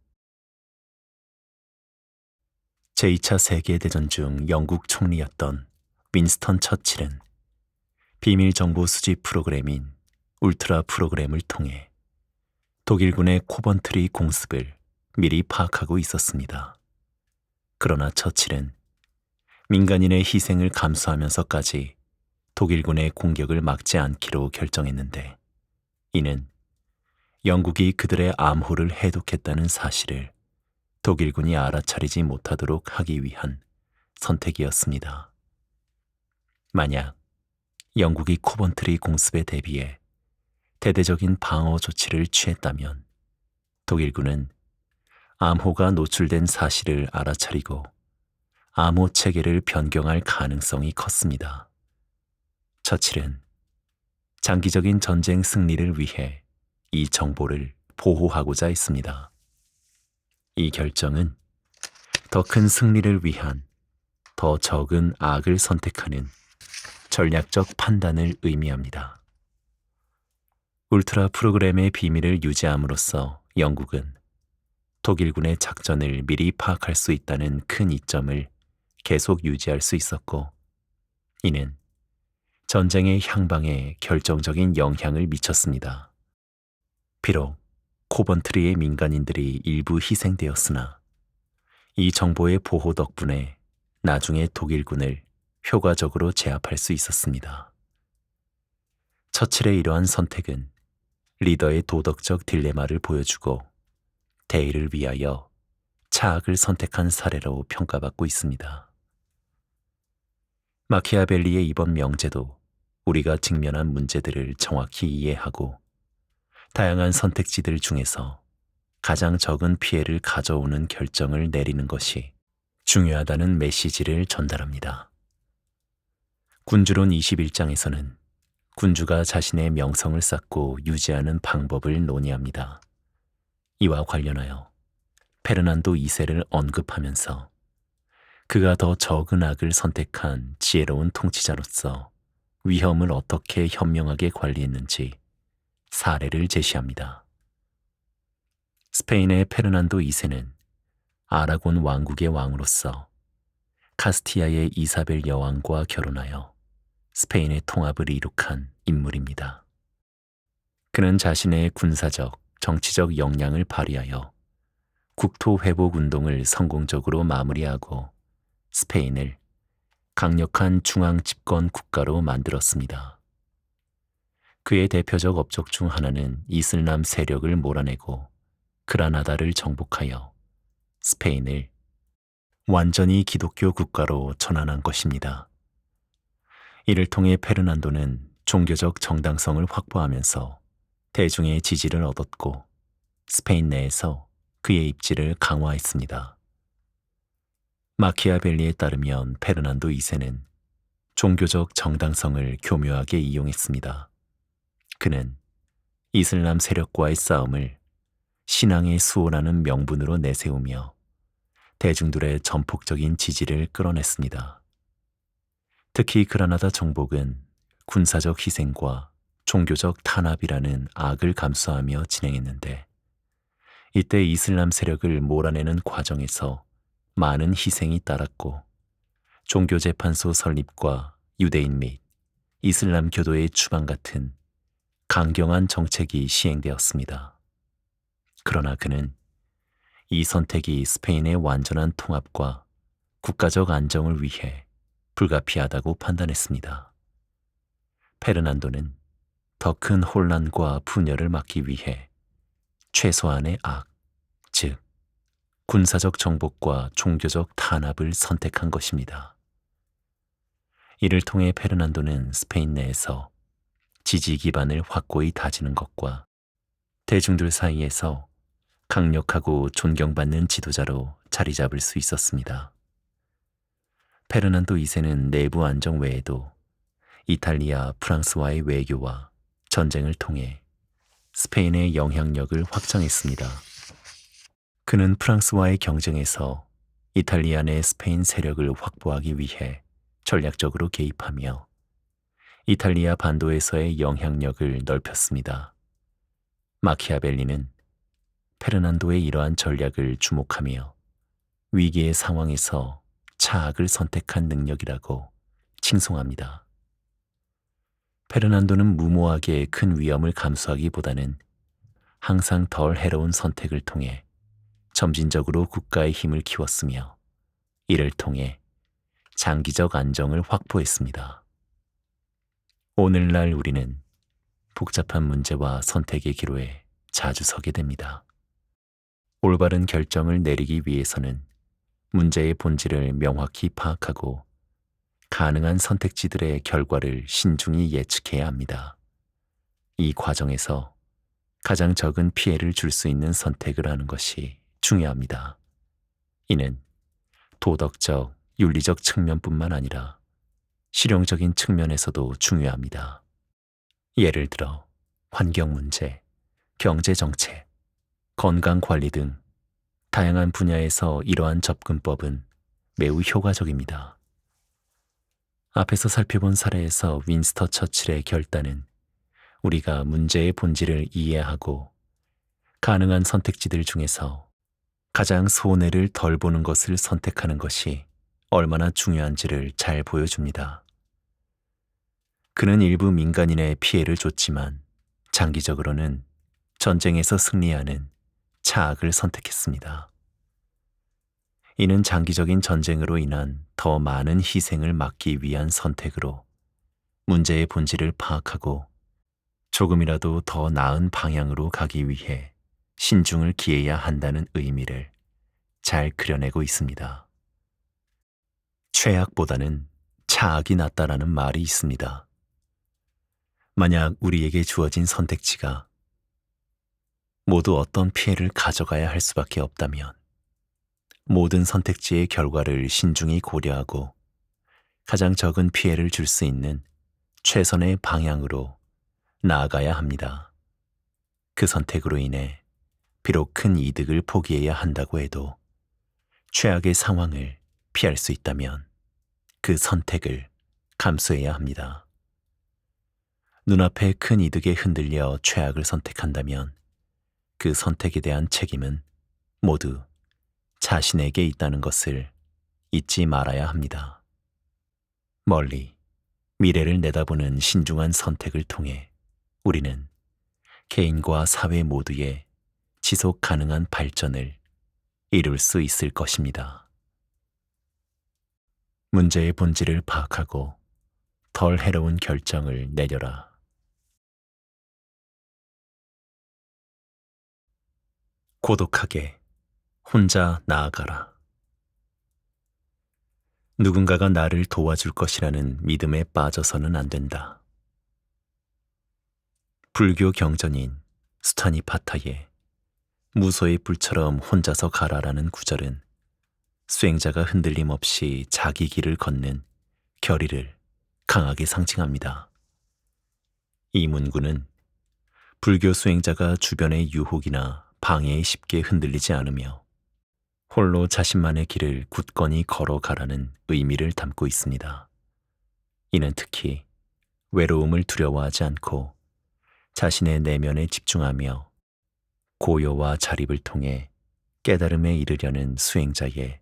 제2차 세계대전 중 영국 총리였던 윈스턴 처칠은 비밀 정보 수집 프로그램인 울트라 프로그램을 통해 독일군의 코번트리 공습을 미리 파악하고 있었습니다. 그러나 처칠은 민간인의 희생을 감수하면서까지 독일군의 공격을 막지 않기로 결정했는데, 이는 영국이 그들의 암호를 해독했다는 사실을 독일군이 알아차리지 못하도록 하기 위한 선택이었습니다. 만약 영국이 코번트리 공습에 대비해 대대적인 방어 조치를 취했다면 독일군은 암호가 노출된 사실을 알아차리고 암호 체계를 변경할 가능성이 컸습니다. 처칠은 장기적인 전쟁 승리를 위해 이 정보를 보호하고자 했습니다. 이 결정은 더 큰 승리를 위한 더 적은 악을 선택하는 전략적 판단을 의미합니다. 울트라 프로그램의 비밀을 유지함으로써 영국은 독일군의 작전을 미리 파악할 수 있다는 큰 이점을 계속 유지할 수 있었고, 이는 전쟁의 향방에 결정적인 영향을 미쳤습니다. 비록 코번트리의 민간인들이 일부 희생되었으나 이 정보의 보호 덕분에 나중에 독일군을 효과적으로 제압할 수 있었습니다. 처칠의 이러한 선택은 리더의 도덕적 딜레마를 보여주고 대의를 위하여 차악을 선택한 사례로 평가받고 있습니다. 마키아벨리의 이번 명제도 우리가 직면한 문제들을 정확히 이해하고 다양한 선택지들 중에서 가장 적은 피해를 가져오는 결정을 내리는 것이 중요하다는 메시지를 전달합니다. 군주론 21장에서는 군주가 자신의 명성을 쌓고 유지하는 방법을 논의합니다. 이와 관련하여 페르난도 2세를 언급하면서 그가 더 적은 악을 선택한 지혜로운 통치자로서 위험을 어떻게 현명하게 관리했는지 사례를 제시합니다. 스페인의 페르난도 2세는 아라곤 왕국의 왕으로서 카스티아의 이사벨 여왕과 결혼하여 스페인의 통합을 이룩한 인물입니다. 그는 자신의 군사적, 정치적 역량을 발휘하여 국토 회복 운동을 성공적으로 마무리하고 스페인을 강력한 중앙 집권 국가로 만들었습니다. 그의 대표적 업적 중 하나는 이슬람 세력을 몰아내고 그라나다를 정복하여 스페인을 완전히 기독교 국가로 전환한 것입니다. 이를 통해 페르난도는 종교적 정당성을 확보하면서 대중의 지지를 얻었고 스페인 내에서 그의 입지를 강화했습니다. 마키아벨리에 따르면 페르난도 2세는 종교적 정당성을 교묘하게 이용했습니다. 그는 이슬람 세력과의 싸움을 신앙의 수호라는 명분으로 내세우며 대중들의 전폭적인 지지를 끌어냈습니다. 특히 그라나다 정복은 군사적 희생과 종교적 탄압이라는 악을 감수하며 진행했는데, 이때 이슬람 세력을 몰아내는 과정에서 많은 희생이 따랐고 종교재판소 설립과 유대인 및 이슬람 교도의 추방 같은 강경한 정책이 시행되었습니다. 그러나 그는 이 선택이 스페인의 완전한 통합과 국가적 안정을 위해 불가피하다고 판단했습니다. 페르난도는 더 큰 혼란과 분열을 막기 위해 최소한의 악, 즉 군사적 정복과 종교적 탄압을 선택한 것입니다. 이를 통해 페르난도는 스페인 내에서 지지 기반을 확고히 다지는 것과 대중들 사이에서 강력하고 존경받는 지도자로 자리 잡을 수 있었습니다. 페르난도 2세는 내부 안정 외에도 이탈리아, 프랑스와의 외교와 전쟁을 통해 스페인의 영향력을 확장했습니다. 그는 프랑스와의 경쟁에서 이탈리아 내 스페인 세력을 확보하기 위해 전략적으로 개입하며 이탈리아 반도에서의 영향력을 넓혔습니다. 마키아벨리는 페르난도의 이러한 전략을 주목하며 위기의 상황에서 차악을 선택한 능력이라고 칭송합니다. 페르난도는 무모하게 큰 위험을 감수하기보다는 항상 덜 해로운 선택을 통해 점진적으로 국가의 힘을 키웠으며 이를 통해 장기적 안정을 확보했습니다. 오늘날 우리는 복잡한 문제와 선택의 기로에 자주 서게 됩니다. 올바른 결정을 내리기 위해서는 문제의 본질을 명확히 파악하고 가능한 선택지들의 결과를 신중히 예측해야 합니다. 이 과정에서 가장 적은 피해를 줄 수 있는 선택을 하는 것이 중요합니다. 이는 도덕적, 윤리적 측면뿐만 아니라 실용적인 측면에서도 중요합니다. 예를 들어 환경 문제, 경제 정책, 건강 관리 등 다양한 분야에서 이러한 접근법은 매우 효과적입니다. 앞에서 살펴본 사례에서 윈스터 처칠의 결단은 우리가 문제의 본질을 이해하고 가능한 선택지들 중에서 가장 손해를 덜 보는 것을 선택하는 것이 얼마나 중요한지를 잘 보여줍니다. 그는 일부 민간인의 피해를 줬지만 장기적으로는 전쟁에서 승리하는 차악을 선택했습니다. 이는 장기적인 전쟁으로 인한 더 많은 희생을 막기 위한 선택으로 문제의 본질을 파악하고 조금이라도 더 나은 방향으로 가기 위해 신중을 기해야 한다는 의미를 잘 그려내고 있습니다. 최악보다는 차악이 낫다라는 말이 있습니다. 만약 우리에게 주어진 선택지가 모두 어떤 피해를 가져가야 할 수밖에 없다면 모든 선택지의 결과를 신중히 고려하고 가장 적은 피해를 줄 수 있는 최선의 방향으로 나아가야 합니다. 그 선택으로 인해 비록 큰 이득을 포기해야 한다고 해도 최악의 상황을 피할 수 있다면 그 선택을 감수해야 합니다. 눈앞의 큰 이득에 흔들려 최악을 선택한다면 그 선택에 대한 책임은 모두 자신에게 있다는 것을 잊지 말아야 합니다. 멀리 미래를 내다보는 신중한 선택을 통해 우리는 개인과 사회 모두의 지속 가능한 발전을 이룰 수 있을 것입니다. 문제의 본질을 파악하고 덜 해로운 결정을 내려라. 고독하게 혼자 나아가라. 누군가가 나를 도와줄 것이라는 믿음에 빠져서는 안 된다. 불교 경전인 수타니파타의 무소의 불처럼 혼자서 가라라는 구절은 수행자가 흔들림 없이 자기 길을 걷는 결의를 강하게 상징합니다. 이 문구는 불교 수행자가 주변의 유혹이나 방해에 쉽게 흔들리지 않으며 홀로 자신만의 길을 굳건히 걸어가라는 의미를 담고 있습니다. 이는 특히 외로움을 두려워하지 않고 자신의 내면에 집중하며 고요와 자립을 통해 깨달음에 이르려는 수행자의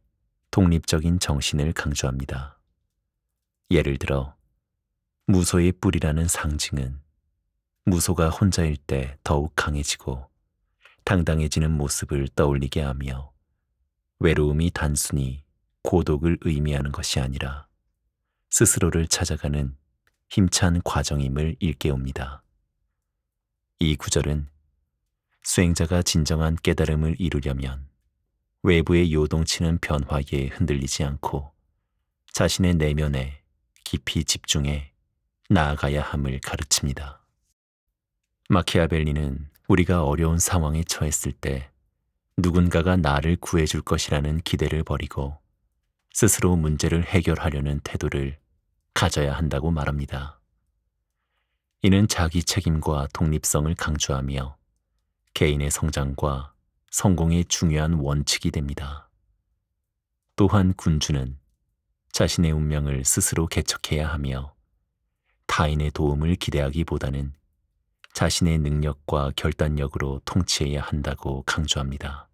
독립적인 정신을 강조합니다. 예를 들어 무소의 뿔이라는 상징은 무소가 혼자일 때 더욱 강해지고 당당해지는 모습을 떠올리게 하며 외로움이 단순히 고독을 의미하는 것이 아니라 스스로를 찾아가는 힘찬 과정임을 일깨웁니다. 이 구절은 수행자가 진정한 깨달음을 이루려면 외부의 요동치는 변화에 흔들리지 않고 자신의 내면에 깊이 집중해 나아가야 함을 가르칩니다. 마키아벨리는 우리가 어려운 상황에 처했을 때 누군가가 나를 구해줄 것이라는 기대를 버리고 스스로 문제를 해결하려는 태도를 가져야 한다고 말합니다. 이는 자기 책임과 독립성을 강조하며 개인의 성장과 성공의 중요한 원칙이 됩니다. 또한 군주는 자신의 운명을 스스로 개척해야 하며 타인의 도움을 기대하기보다는 자신의 능력과 결단력으로 통치해야 한다고 강조합니다.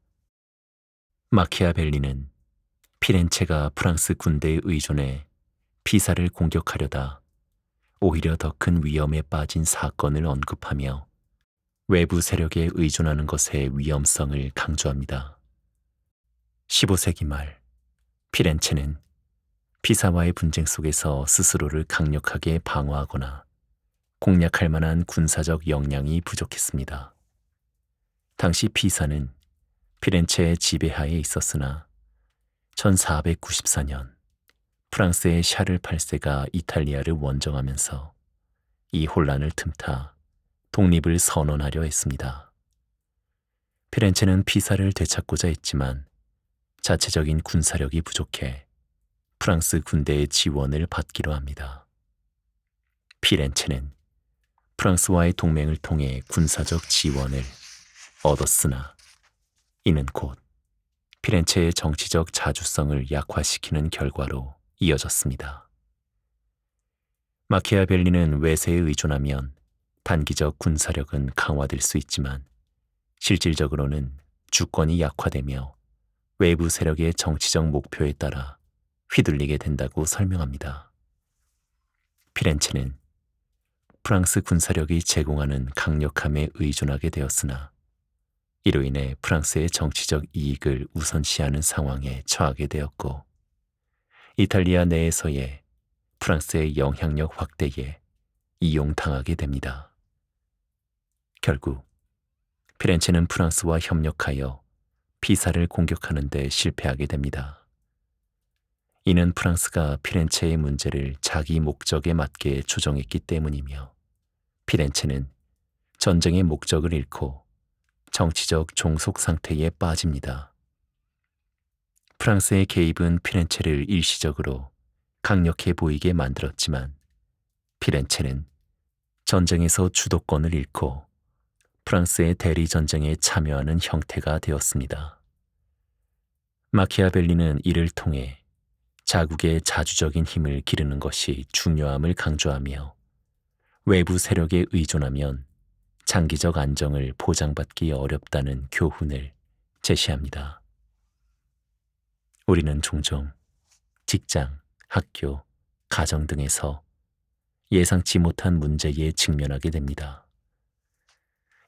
마키아벨리는 피렌체가 프랑스 군대에 의존해 피사를 공격하려다 오히려 더 큰 위험에 빠진 사건을 언급하며 외부 세력에 의존하는 것의 위험성을 강조합니다. 15세기 말 피렌체는 피사와의 분쟁 속에서 스스로를 강력하게 방어하거나 공략할 만한 군사적 역량이 부족했습니다. 당시 피사는 피렌체의 지배하에 있었으나 1494년 프랑스의 샤를 8세가 이탈리아를 원정하면서 이 혼란을 틈타 독립을 선언하려 했습니다. 피렌체는 피사를 되찾고자 했지만 자체적인 군사력이 부족해 프랑스 군대의 지원을 받기로 합니다. 피렌체는 프랑스와의 동맹을 통해 군사적 지원을 얻었으나 이는 곧 피렌체의 정치적 자주성을 약화시키는 결과로 이어졌습니다. 마키아벨리는 외세에 의존하면 단기적 군사력은 강화될 수 있지만 실질적으로는 주권이 약화되며 외부 세력의 정치적 목표에 따라 휘둘리게 된다고 설명합니다. 피렌체는 프랑스 군사력이 제공하는 강력함에 의존하게 되었으나 이로 인해 프랑스의 정치적 이익을 우선시하는 상황에 처하게 되었고 이탈리아 내에서의 프랑스의 영향력 확대에 이용당하게 됩니다. 결국 피렌체는 프랑스와 협력하여 피사를 공격하는 데 실패하게 됩니다. 이는 프랑스가 피렌체의 문제를 자기 목적에 맞게 조정했기 때문이며 피렌체는 전쟁의 목적을 잃고 정치적 종속 상태에 빠집니다. 프랑스의 개입은 피렌체를 일시적으로 강력해 보이게 만들었지만 피렌체는 전쟁에서 주도권을 잃고 프랑스의 대리 전쟁에 참여하는 형태가 되었습니다. 마키아벨리는 이를 통해 자국의 자주적인 힘을 기르는 것이 중요함을 강조하며 외부 세력에 의존하면 장기적 안정을 보장받기 어렵다는 교훈을 제시합니다. 우리는 종종 직장, 학교, 가정 등에서 예상치 못한 문제에 직면하게 됩니다.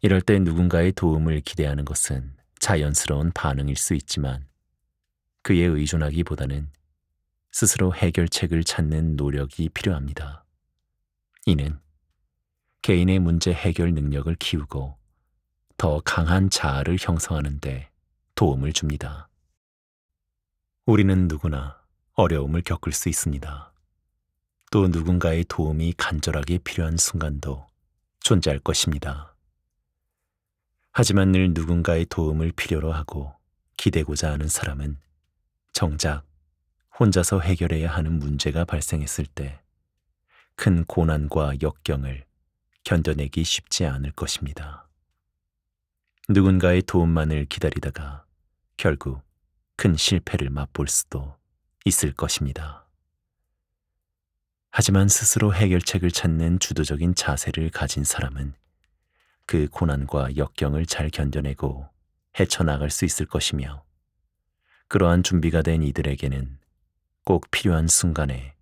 이럴 때 누군가의 도움을 기대하는 것은 자연스러운 반응일 수 있지만 그에 의존하기보다는 스스로 해결책을 찾는 노력이 필요합니다. 이는 개인의 문제 해결 능력을 키우고 더 강한 자아를 형성하는 데 도움을 줍니다. 우리는 누구나 어려움을 겪을 수 있습니다. 또 누군가의 도움이 간절하게 필요한 순간도 존재할 것입니다. 하지만 늘 누군가의 도움을 필요로 하고 기대고자 하는 사람은 정작 혼자서 해결해야 하는 문제가 발생했을 때 큰 고난과 역경을 견뎌내기 쉽지 않을 것입니다. 누군가의 도움만을 기다리다가 결국 큰 실패를 맛볼 수도 있을 것입니다. 하지만 스스로 해결책을 찾는 주도적인 자세를 가진 사람은 그 고난과 역경을 잘 견뎌내고 헤쳐나갈 수 있을 것이며 그러한 준비가 된 이들에게는 꼭 필요한 순간에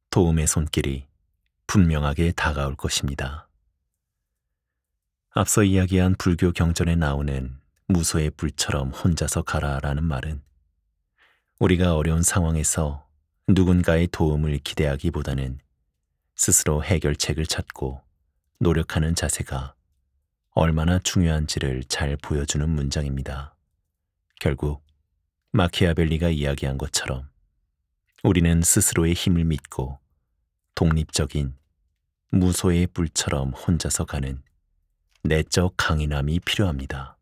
도움의 손길이 분명하게 다가올 것입니다. 앞서 이야기한 불교 경전에 나오는 무소의 불처럼 혼자서 가라라는 말은 우리가 어려운 상황에서 누군가의 도움을 기대하기보다는 스스로 해결책을 찾고 노력하는 자세가 얼마나 중요한지를 잘 보여주는 문장입니다. 결국 마키아벨리가 이야기한 것처럼 우리는 스스로의 힘을 믿고 독립적인 무소의 불처럼 혼자서 가는 내적 강인함이 필요합니다.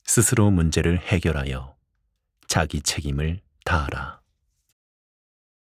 스스로 문제를 해결하여 자기 책임을 다하라.